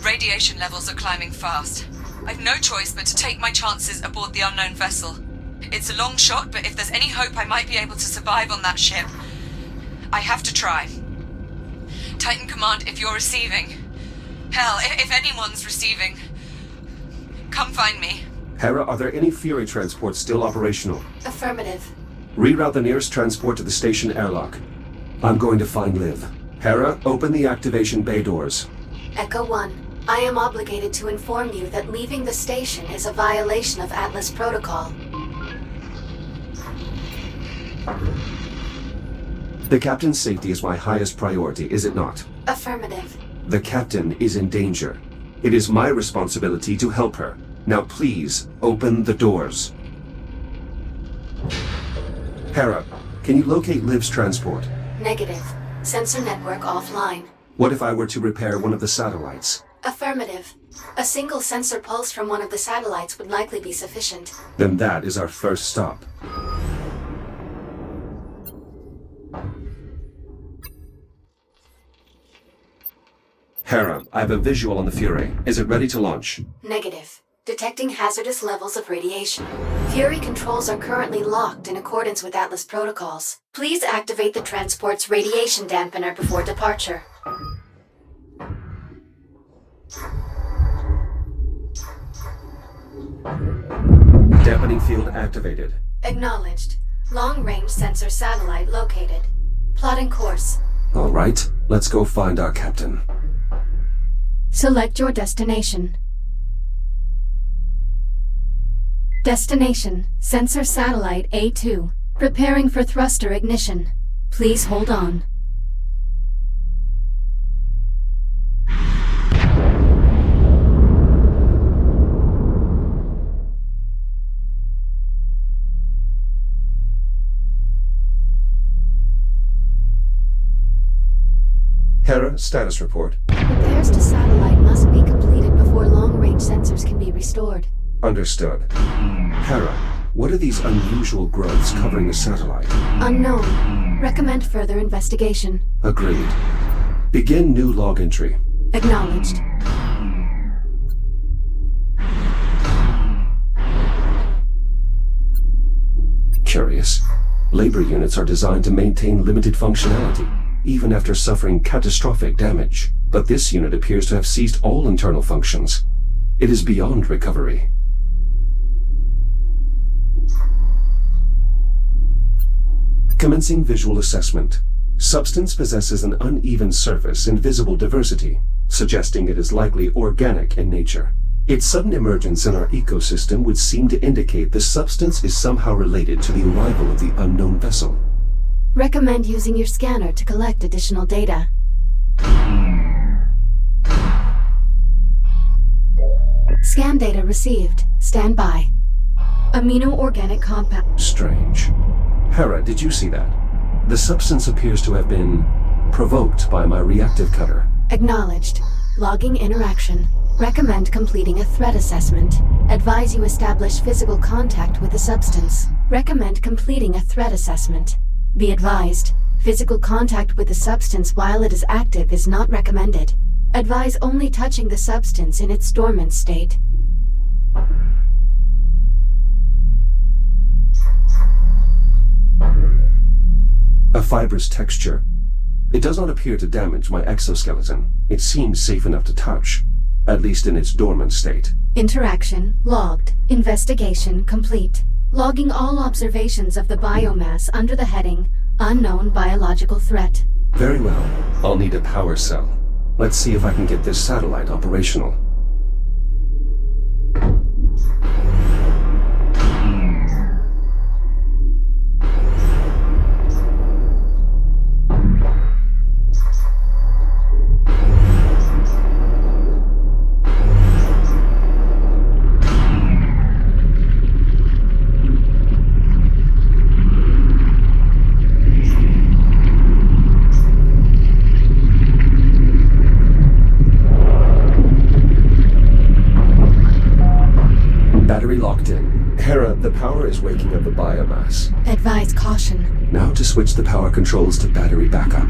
Radiation levels are climbing fast. I've no choice but to take my chances aboard the unknown vessel. It's a long shot, but if there's any hope I might be able to survive on that ship, I have to try. Titan Command, if you're receiving. Hell, if anyone's receiving, come find me. Hera, are there any Fury transports still operational? Affirmative. Reroute the nearest transport to the station airlock. I'm going to find Liv. Hera, open the activation bay doors. Echo One, I am obligated to inform you that leaving the station is a violation of Atlas Protocol. The captain's safety is my highest priority, is it not? Affirmative. The captain is in danger. It is my responsibility to help her. Now please, open the doors. Hera, can you locate Liv's transport? Negative. Sensor network offline. What if I were to repair one of the satellites? Affirmative. A single sensor pulse from one of the satellites would likely be sufficient. Then that is our first stop. Hera, I have a visual on the Fury. Is it ready to launch? Negative. Detecting hazardous levels of radiation. Fury controls are currently locked in accordance with Atlas protocols. Please activate the transport's radiation dampener before departure. Dampening field activated. Acknowledged. Long-range sensor satellite located. Plotting course. All right, let's go find our captain. Select your destination. Destination, sensor satellite A2. Preparing for thruster ignition. Please hold on. Hera, status report. Repairs to satellite must be completed before long-range sensors can be restored. Understood. Hera, what are these unusual growths covering the satellite? Unknown. Recommend further investigation. Agreed. Begin new log entry. Acknowledged. Curious. Labor units are designed to maintain limited functionality, even after suffering catastrophic damage. But this unit appears to have ceased all internal functions. It is beyond recovery. Commencing visual assessment. Substance possesses an uneven surface and visible diversity, suggesting it is likely organic in nature. Its sudden emergence in our ecosystem would seem to indicate the substance is somehow related to the arrival of the unknown vessel. Recommend using your scanner to collect additional data. Scan data received. Stand by. Amino-organic compound. Strange. Hera, did you see that? The substance appears to have been provoked by my reactive cutter. Acknowledged. Logging interaction. Recommend completing a threat assessment. Advise you establish physical contact with the substance. Recommend completing a threat assessment. Be advised, physical contact with the substance while it is active is not recommended. Advise only touching the substance in its dormant state. A fibrous texture. It does not appear to damage my exoskeleton. It seems safe enough to touch, at least in its dormant state. Interaction logged. Investigation complete. Logging all observations of the biomass under the heading Unknown Biological Threat. Very well. I'll need a power cell. Let's see if I can get this satellite operational. Battery locked in. Hera, the power is waking up the biomass. Advise caution. Now to switch the power controls to battery backup.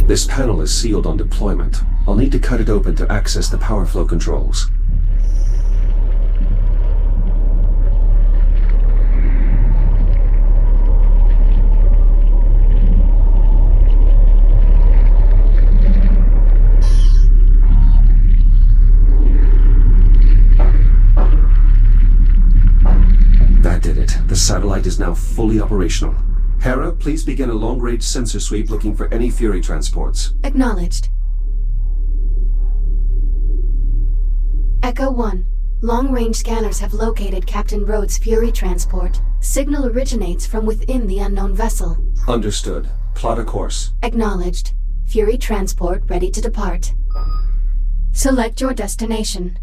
This panel is sealed on deployment. I'll need to cut it open to access the power flow controls. That did it. The satellite is now fully operational. Hera, please begin a long-range sensor sweep looking for any Fury transports. Acknowledged. Echo 1. Long-range scanners have located Captain Rhodes' Fury transport. Signal originates from within the unknown vessel. Understood. Plot a course. Acknowledged. Fury transport ready to depart. Select your destination.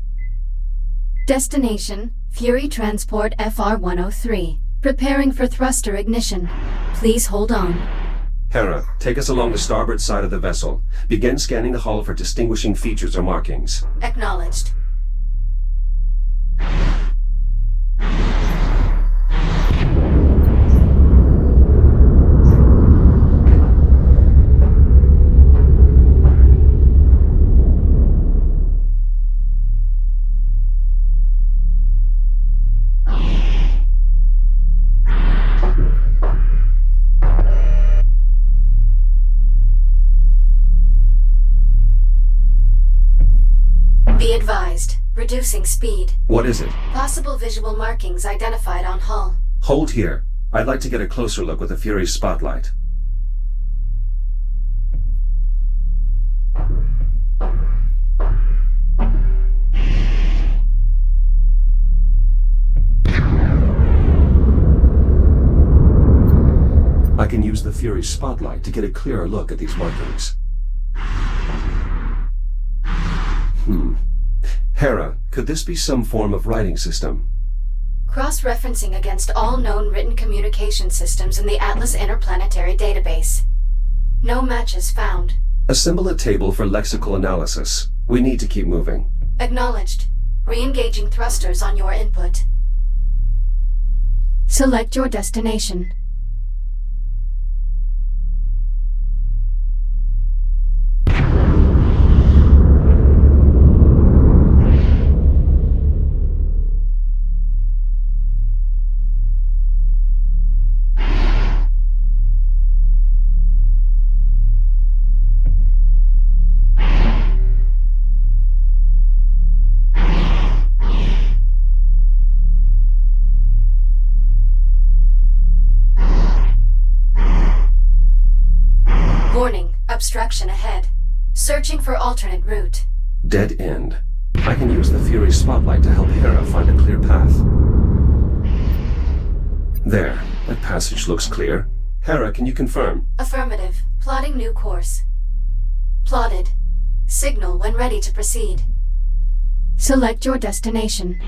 Destination, Fury Transport FR-103. Preparing for thruster ignition. Please hold on. Hera, take us along the starboard side of the vessel. Begin scanning the hull for distinguishing features or markings. Acknowledged. Be advised. Reducing speed. What is it? Possible visual markings identified on hull. Hold here. I'd like to get a closer look with the Fury's spotlight. I can use the Fury spotlight to get a clearer look at these markings. Hera, could this be some form of writing system? Cross-referencing against all known written communication systems in the Atlas Interplanetary Database. No matches found. Assemble a table for lexical analysis. We need to keep moving. Acknowledged. Re-engaging thrusters on your input. Select your destination. Warning, obstruction ahead. Searching for alternate route. Dead end. I can use the Fury spotlight to help Hera find a clear path. There, that passage looks clear. Hera, can you confirm? Affirmative. Plotting new course. Plotted. Signal when ready to proceed. Select your destination.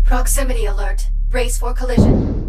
Proximity alert. Brace for collision.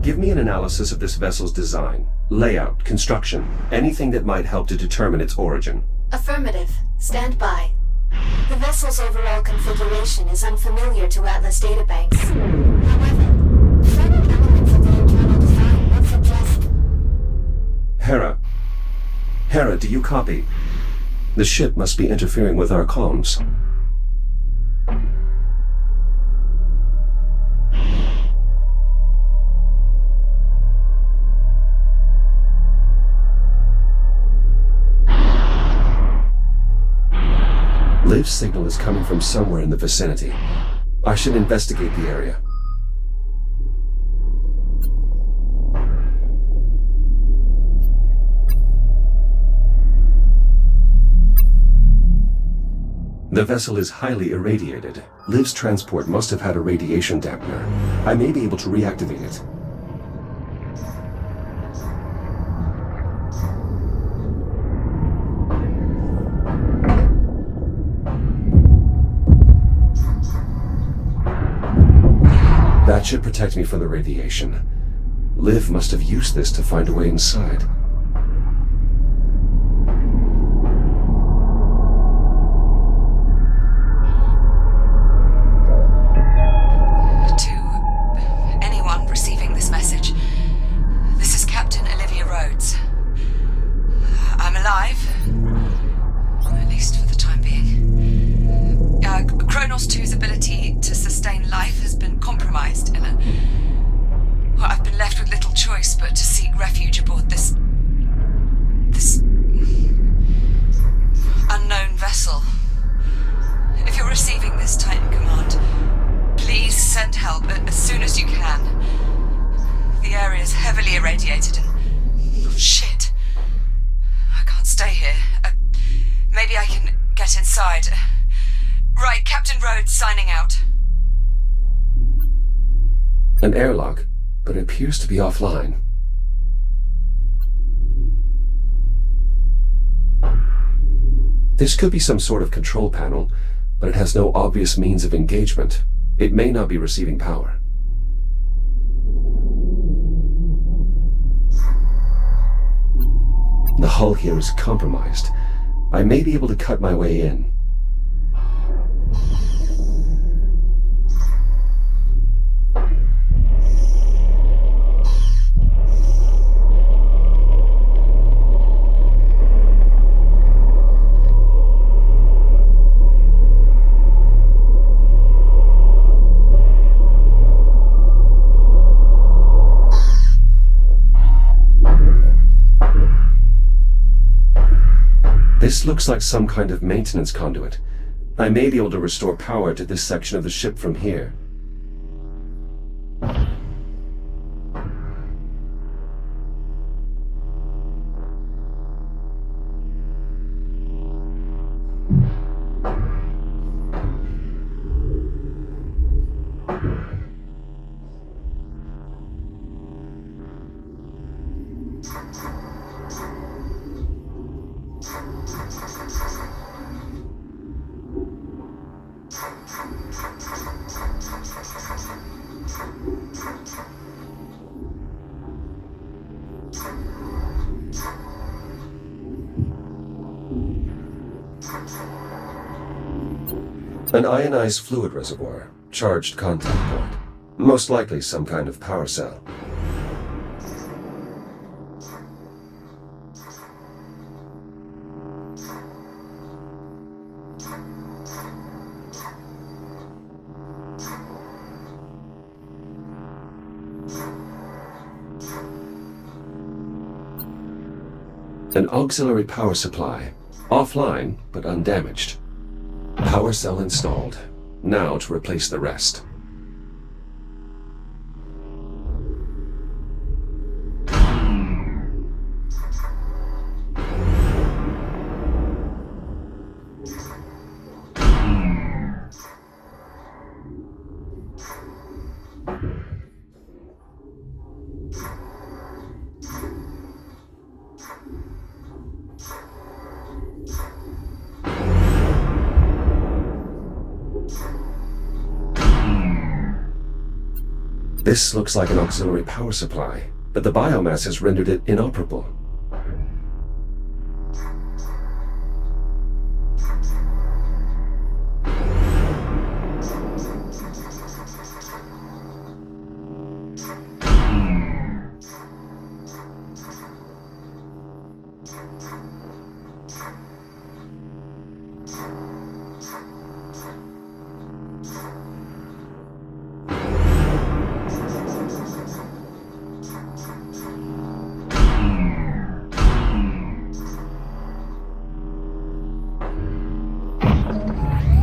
Give me an analysis of this vessel's design, layout, construction, anything that might help to determine its origin. Affirmative. Stand by. The vessel's overall configuration is unfamiliar to Atlas databanks. However, certain elements of the internal design would suggest... Hera, do you copy? The ship must be interfering with our comms. Liv's signal is coming from somewhere in the vicinity. I should investigate the area. The vessel is highly irradiated. Liv's transport must have had a radiation dampener. I may be able to reactivate it. That should protect me from the radiation. Liv must have used this to find a way inside. To anyone receiving this message, this is Captain Olivia Rhodes. I'm alive, at least for the time being. Kronos 2's ability to sustain life has been compromised in a... Well, I've choice but to seek refuge aboard this unknown vessel. If you're receiving this, Titan Command, please send help as soon as you can. The area is heavily irradiated and... oh, shit. I can't stay here. Maybe I can get inside. Right, Captain Rhodes signing out. An airlock, but it appears to be offline. This could be some sort of control panel, but it has no obvious means of engagement. It may not be receiving power. The hull here is compromised. I may be able to cut my way in. This looks like some kind of maintenance conduit. I may be able to restore power to this section of the ship from here. An ionized fluid reservoir, charged contact point. Most likely some kind of power cell. An auxiliary power supply. Offline, but undamaged. Power cell installed. Now to replace the rest. This looks like an auxiliary power supply, but the biomass has rendered it inoperable.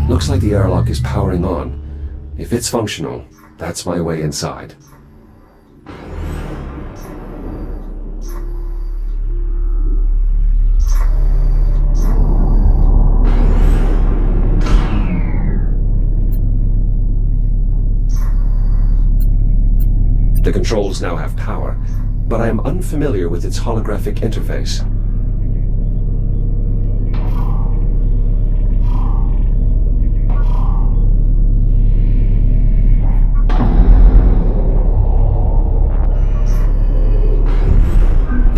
Looks like the airlock is powering on. If it's functional, that's my way inside. The controls now have power, but I am unfamiliar with its holographic interface.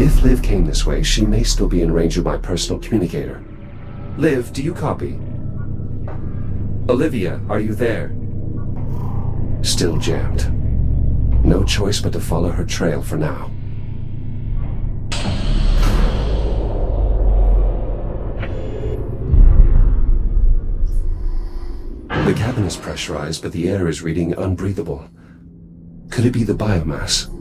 If Liv came this way, she may still be in range of my personal communicator. Liv, do you copy? Olivia, are you there? Still jammed. No choice but to follow her trail for now. The cabin is pressurized, but the air is reading unbreathable. Could it be the biomass?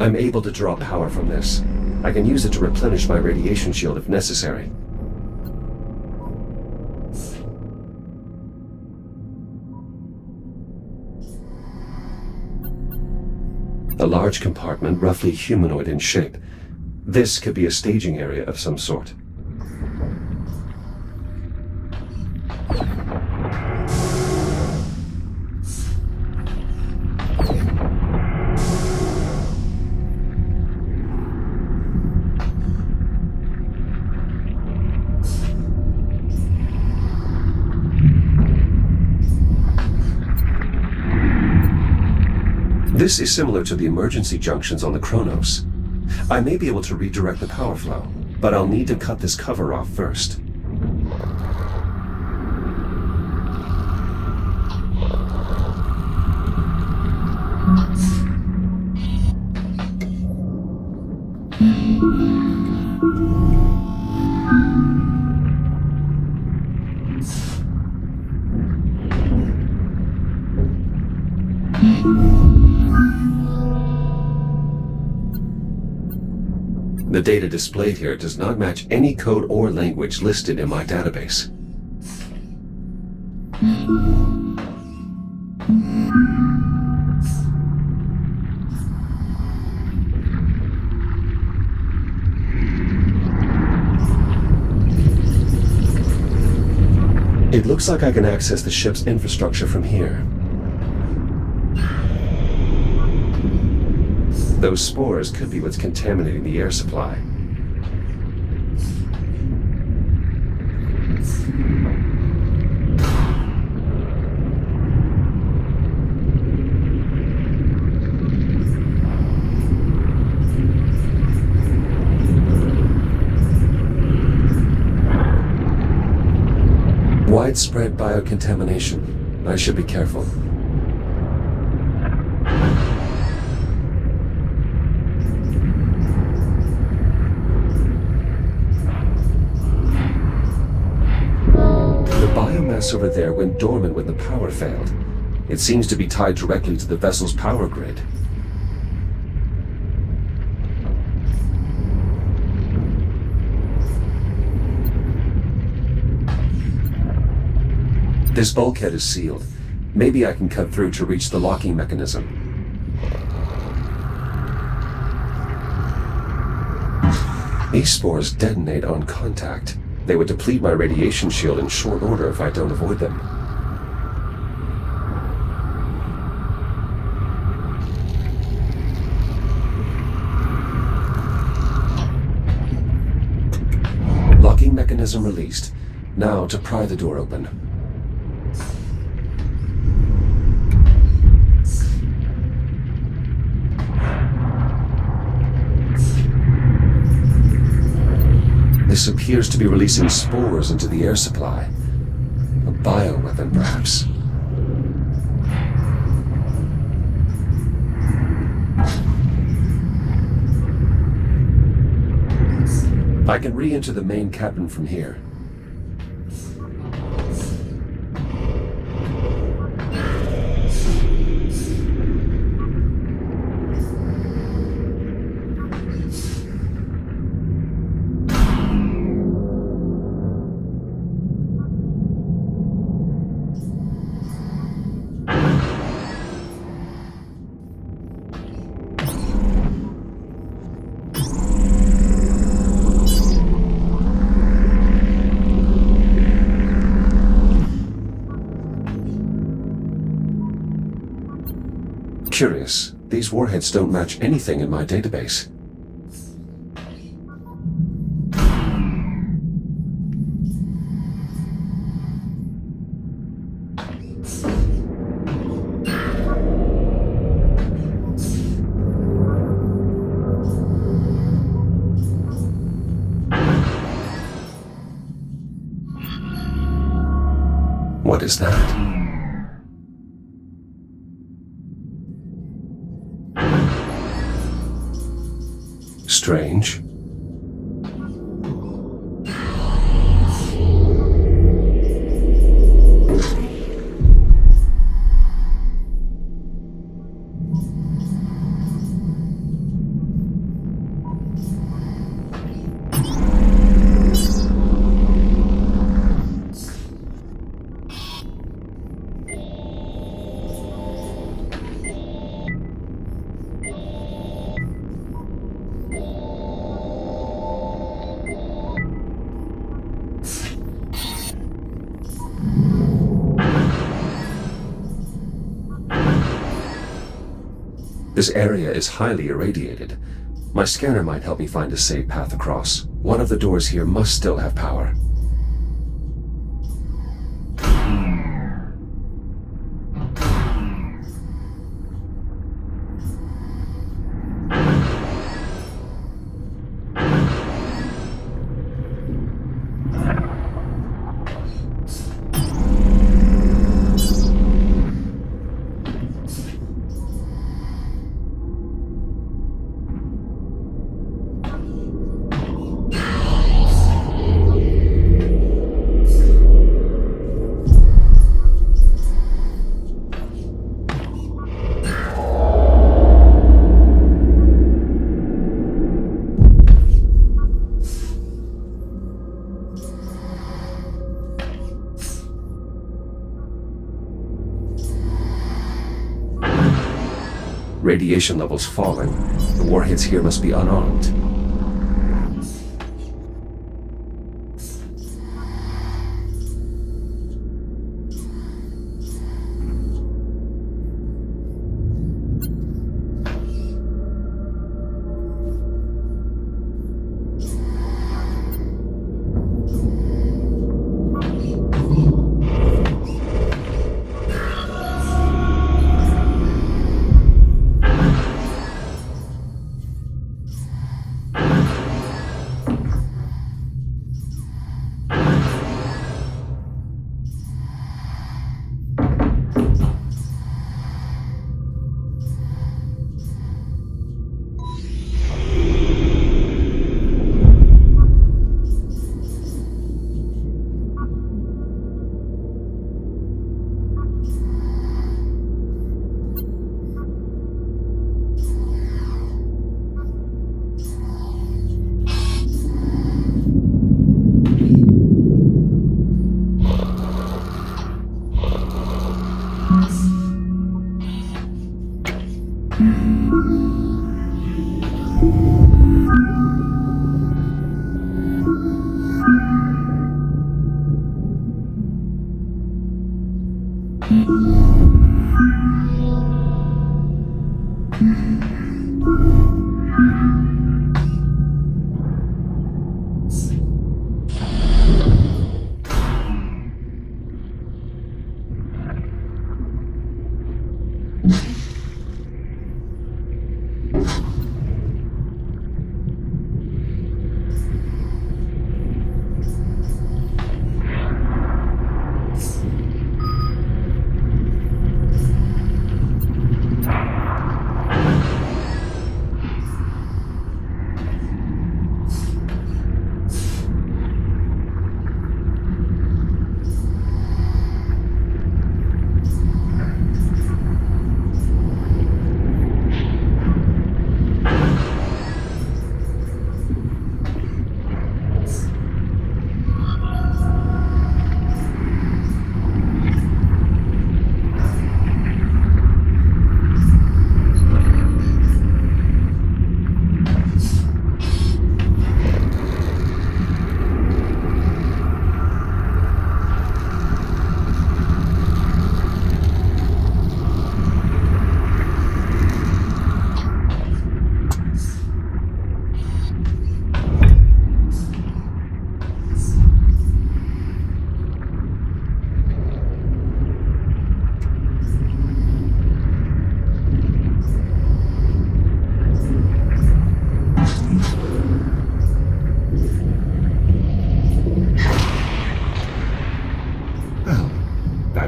I'm able to draw power from this. I can use it to replenish my radiation shield if necessary. A large compartment, roughly humanoid in shape. This could be a staging area of some sort. This is similar to the emergency junctions on the Kronos. I may be able to redirect the power flow, but I'll need to cut this cover off first. The data displayed here does not match any code or language listed in my database. It looks like I can access the ship's infrastructure from here. Those spores could be what's contaminating the air supply. Widespread biocontamination. I should be careful. Over there went dormant when the power failed. It seems to be tied directly to the vessel's power grid. This bulkhead is sealed. Maybe I can cut through to reach the locking mechanism. These spores detonate on contact. They would deplete my radiation shield in short order if I don't avoid them. Locking mechanism released. Now to pry the door open. This appears to be releasing spores into the air supply. A bioweapon, perhaps. I can re-enter the main cabin from here. Curious, these warheads don't match anything in my database. What is that? Strange. This area is highly irradiated. My scanner might help me find a safe path across. One of the doors here must still have power. Radiation levels falling. The warheads here must be unarmed.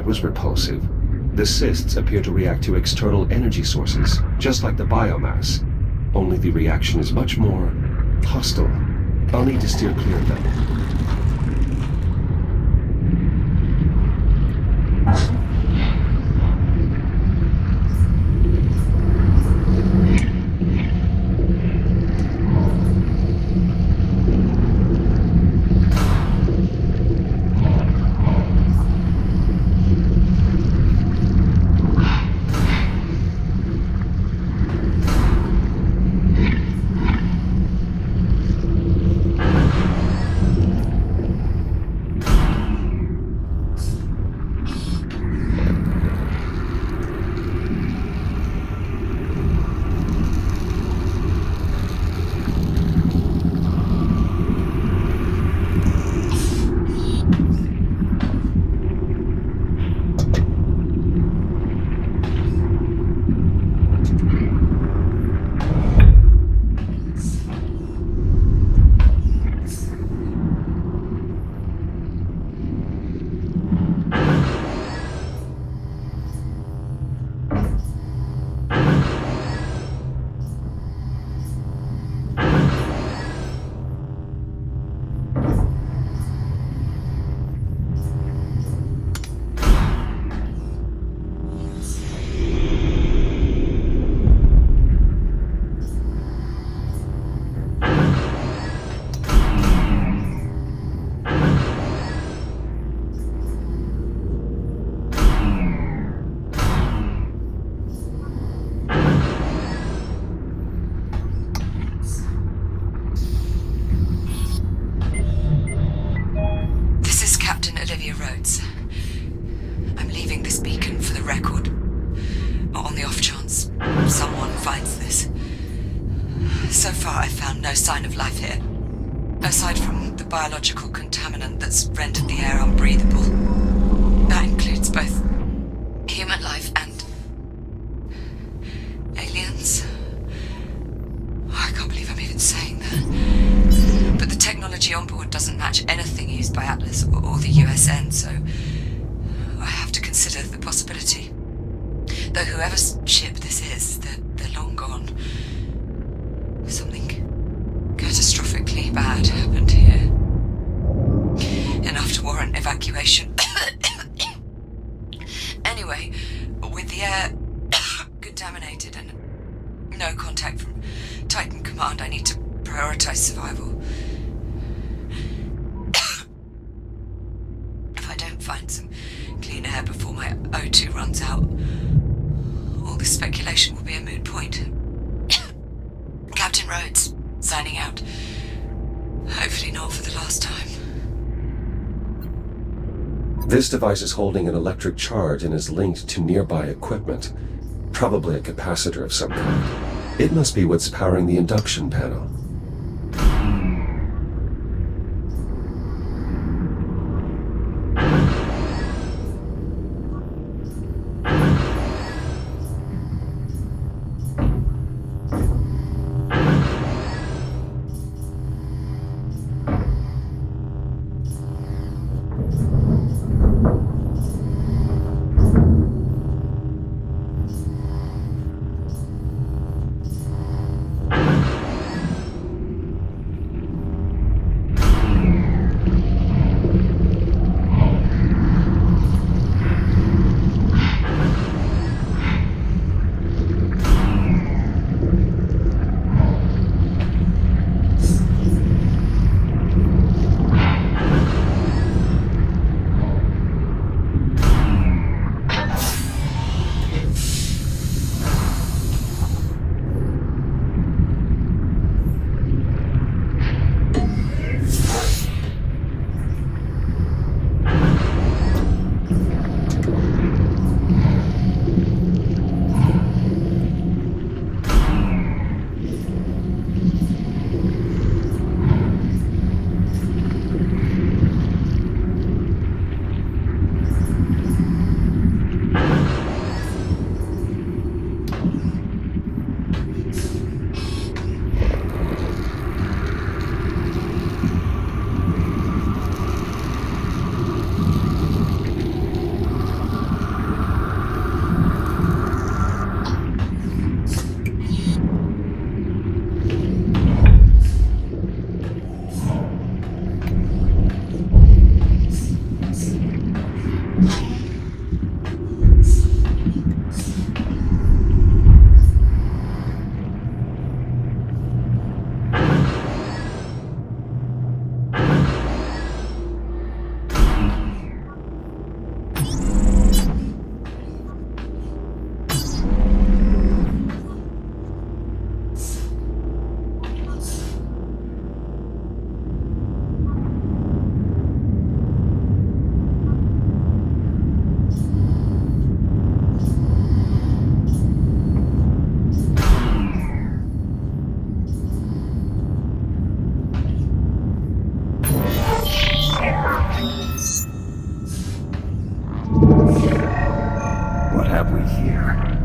Was repulsive. The cysts appear to react to external energy sources, just like the biomass. Only the reaction is much more hostile. I'll need to steer clear of them. finds this. So far, I've found no sign of life here, aside from the biological contaminant that's rendered the air unbreathable. That includes both human life and aliens. I can't believe I'm even saying that. But the technology on board doesn't match anything used by Atlas or the USN, so I have to consider the possibility. Though whoever's ship this is, they're long gone. Something catastrophically bad happened here. Enough to warrant evacuation. Anyway, with the air contaminated and no contact from Titan Command, I need to prioritize survival. If I don't find some clean air before my O2 runs out, all this speculation will be a moot point. Captain Rhodes, signing out. Hopefully not for the last time. This device is holding an electric charge and is linked to nearby equipment. Probably a capacitor of some kind. It must be what's powering the induction panel.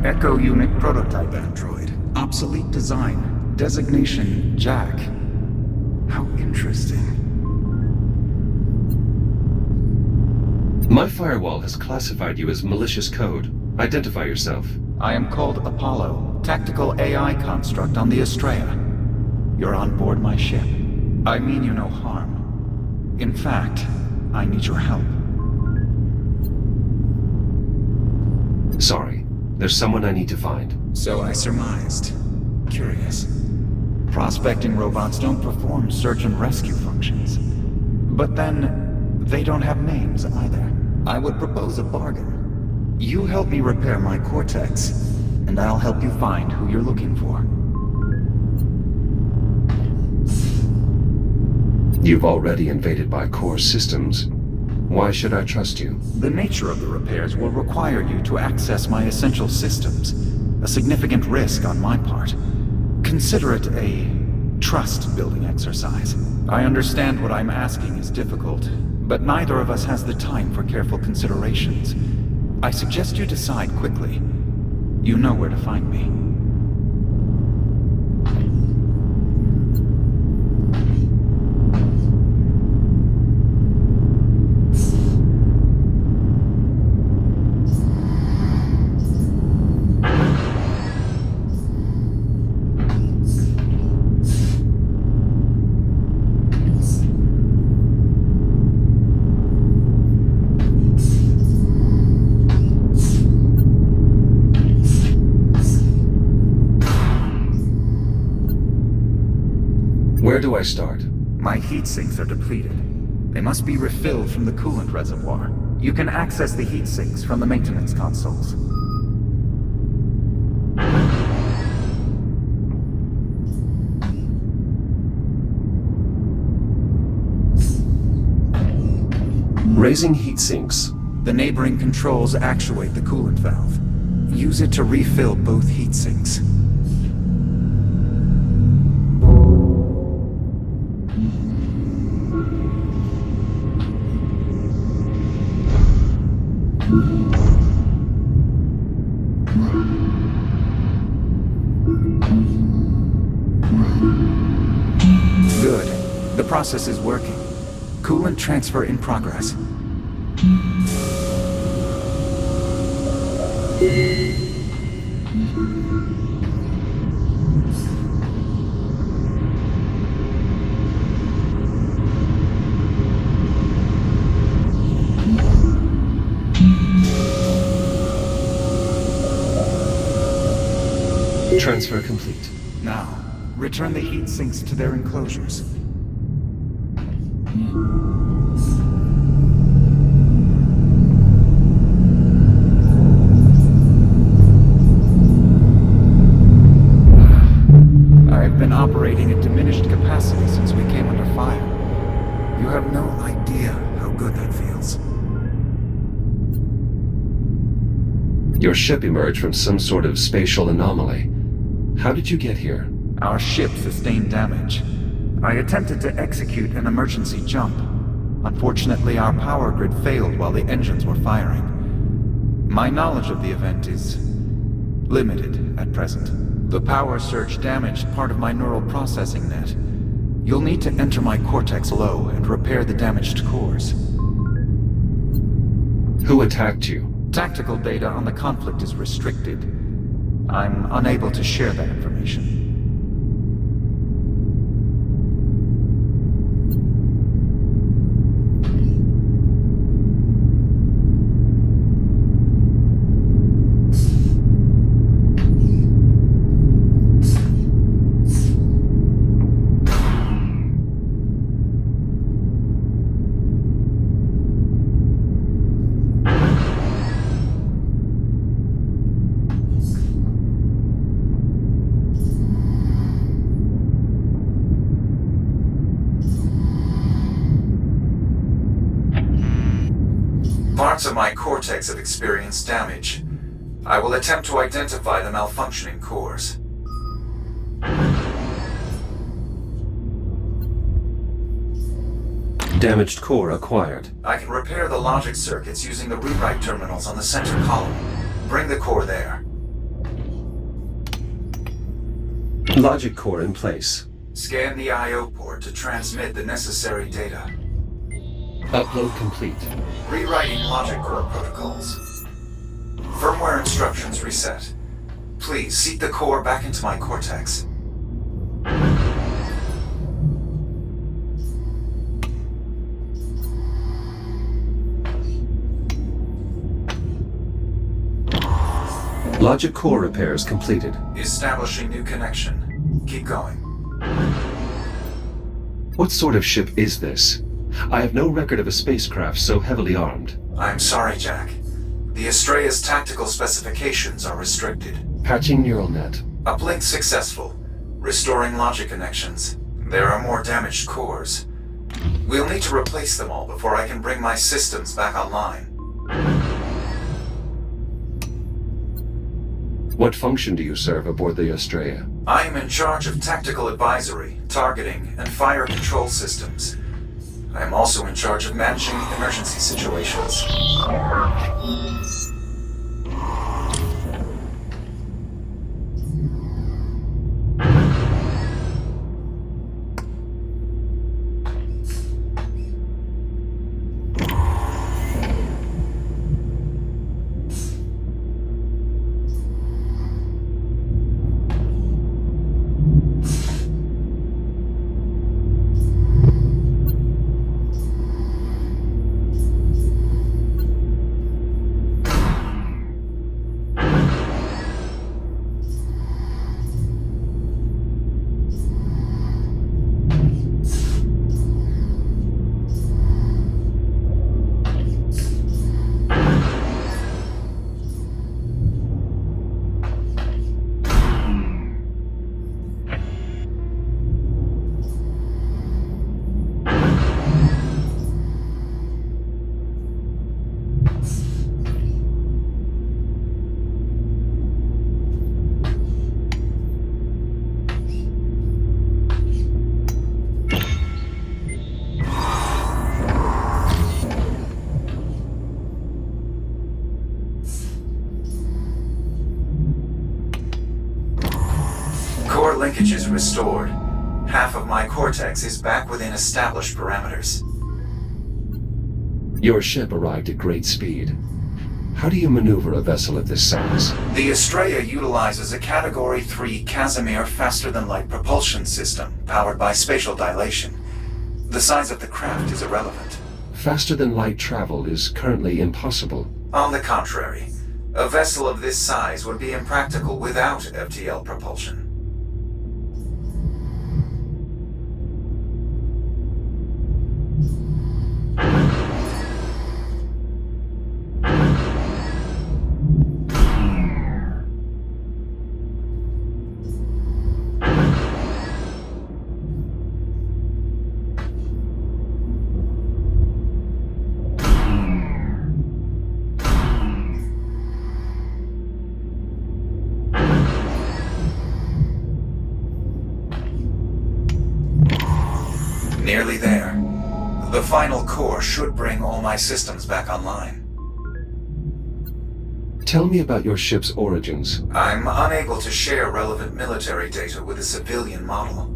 Echo Unit Prototype Android. Obsolete design. Designation Jack. How interesting. My firewall has classified you as malicious code. Identify yourself. I am called Apollo, tactical AI construct on the Estrella. You're on board my ship. I mean you no harm. In fact, I need your help. Sorry. There's someone I need to find. So I surmised. Curious. Prospecting robots don't perform search and rescue functions. But then, they don't have names either. I would propose a bargain. You help me repair my Cortex, and I'll help you find who you're looking for. You've already invaded my core systems. Why should I trust you? The nature of the repairs will require you to access my essential systems, a significant risk on my part. Consider it a trust-building exercise. I understand what I'm asking is difficult, but neither of us has the time for careful considerations. I suggest you decide quickly. You know where to find me. Where do I start? My heat sinks are depleted. They must be refilled from the coolant reservoir. You can access the heat sinks from the maintenance consoles. Raising heat sinks. The neighboring controls actuate the coolant valve. Use it to refill both heat sinks. Good. The process is working. Coolant transfer in progress. Transfer complete. Now, return the heat sinks to their enclosures. I've been operating at diminished capacity since we came under fire. You have no idea how good that feels. Your ship emerged from some sort of spatial anomaly. How did you get here? Our ship sustained damage. I attempted to execute an emergency jump. Unfortunately, our power grid failed while the engines were firing. My knowledge of the event is limited at present. The power surge damaged part of my neural processing net. You'll need to enter my cortex low and repair the damaged cores. Who attacked you? Tactical data on the conflict is restricted. I'm unable to share that information. Parts of my cortex have experienced damage. I will attempt to identify the malfunctioning cores. Damaged core acquired. I can repair the logic circuits using the rewrite terminals on the center column. Bring the core there. Logic core in place. Scan the I/O port to transmit the necessary data. Upload complete. Rewriting logic core protocols. Firmware instructions reset. Please seat the core back into my cortex. Logic core repairs completed. Establishing new connection. Keep going. What sort of ship is this? I have no record of a spacecraft so heavily armed. I'm sorry, Jack. The Astrea's tactical specifications are restricted. Patching neural net. Uplink successful. Restoring logic connections. There are more damaged cores. We'll need to replace them all before I can bring my systems back online. What function do you serve aboard the Estrella? I am in charge of tactical advisory, targeting, and fire control systems. I am also in charge of managing emergency situations. Core linkage is restored. Half of my cortex is back within established parameters. Your ship arrived at great speed. How do you maneuver a vessel of this size? The Estrella utilizes a Category 3 Casimir faster-than-light propulsion system powered by spatial dilation. The size of the craft is irrelevant. Faster-than-light travel is currently impossible. On the contrary, a vessel of this size would be impractical without FTL propulsion. Nearly there. The final core should bring all my systems back online. Tell me about your ship's origins. I'm unable to share relevant military data with a civilian model.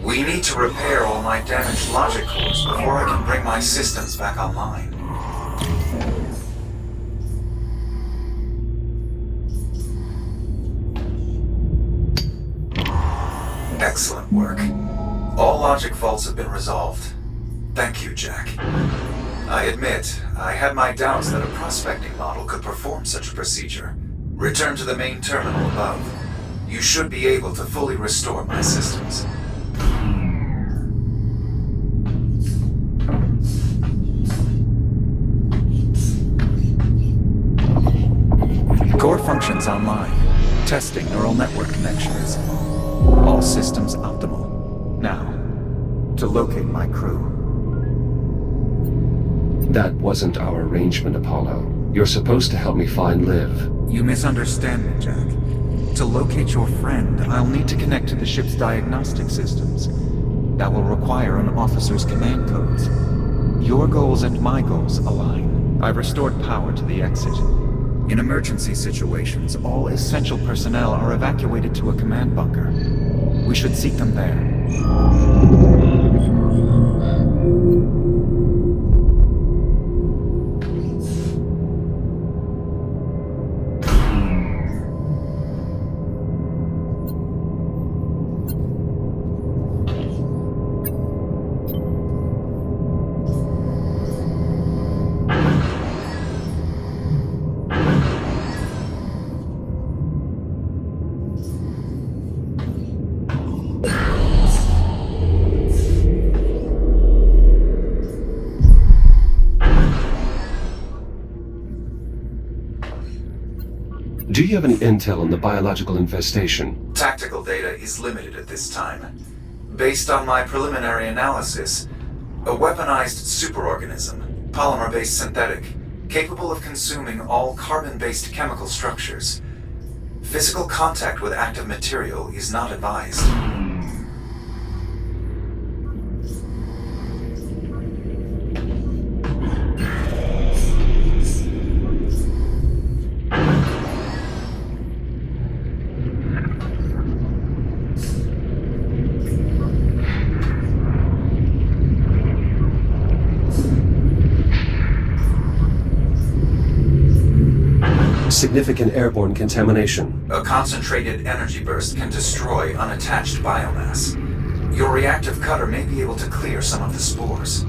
We need to repair all my damaged logic cores before I can bring my systems back online. Excellent work. All logic faults have been resolved. Thank you, Jack. I admit, I had my doubts that a prospecting model could perform such a procedure. Return to the main terminal above. You should be able to fully restore my systems. Core functions online. Testing neural network connections. All systems optimal. Now, to locate my crew. That wasn't our arrangement, Apollo. You're supposed to help me find Liv. You misunderstand me, Jack. To locate your friend, I'll need to connect to the ship's diagnostic systems. That will require an officer's command codes. Your goals and my goals align. I've restored power to the exit. In emergency situations, all essential personnel are evacuated to a command bunker. We should seek them there. Do you have any intel on the biological infestation? Tactical data is limited at this time. Based on my preliminary analysis, a weaponized superorganism, polymer-based synthetic, capable of consuming all carbon-based chemical structures. Physical contact with active material is not advised. Significant airborne contamination. A concentrated energy burst can destroy unattached biomass. Your reactive cutter may be able to clear some of the spores.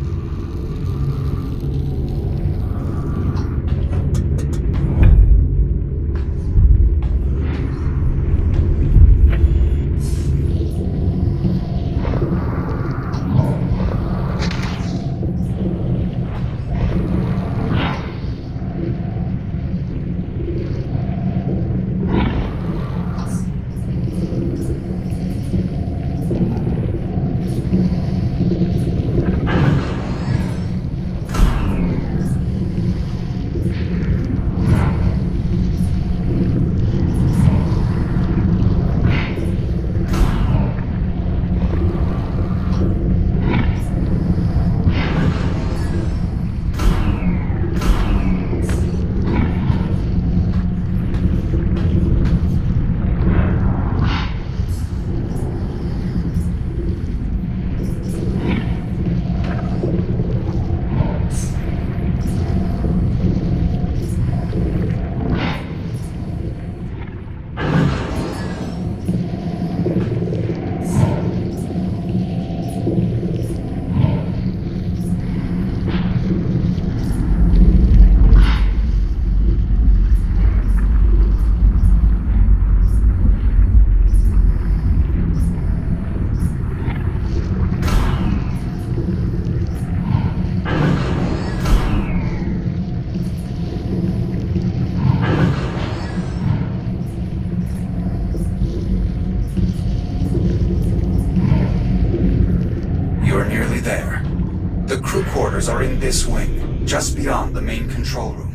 Are in this wing, just beyond the main control room.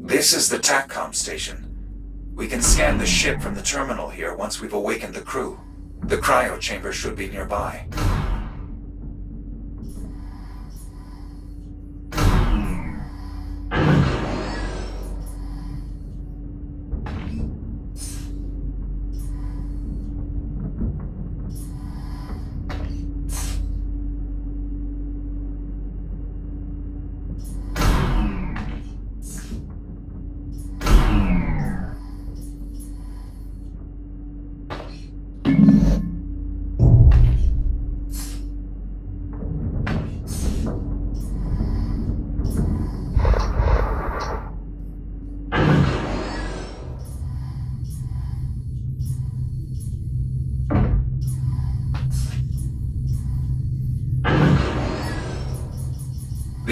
This is the TACCOM station. We can scan the ship from the terminal here once we've awakened the crew. The cryo chamber should be nearby.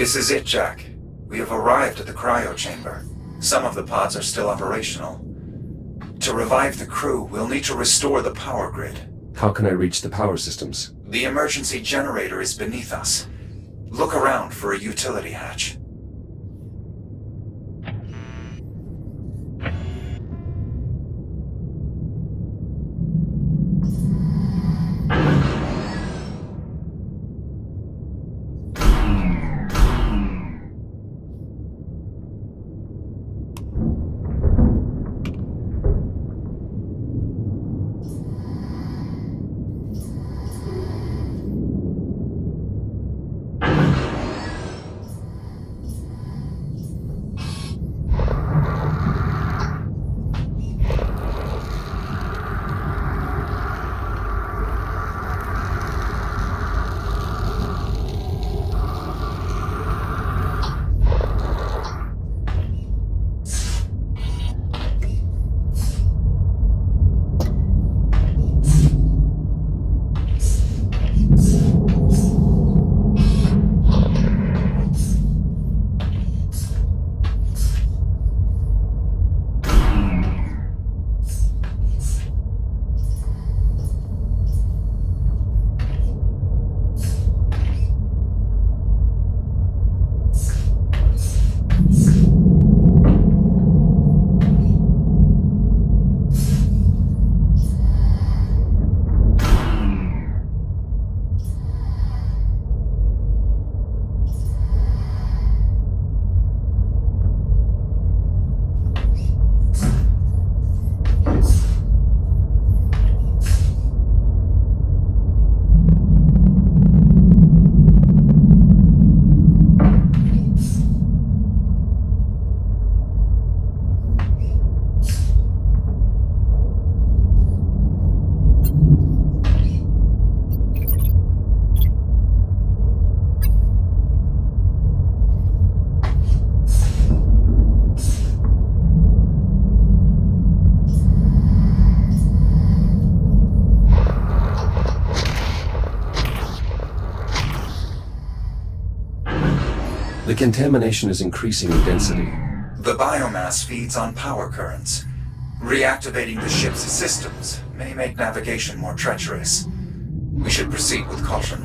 This is it, Jack. We have arrived at the cryo chamber. Some of the pods are still operational. To revive the crew, we'll need to restore the power grid. How can I reach the power systems? The emergency generator is beneath us. Look around for a utility hatch. The contamination is increasing in density. The biomass feeds on power currents. Reactivating the ship's systems may make navigation more treacherous. We should proceed with caution.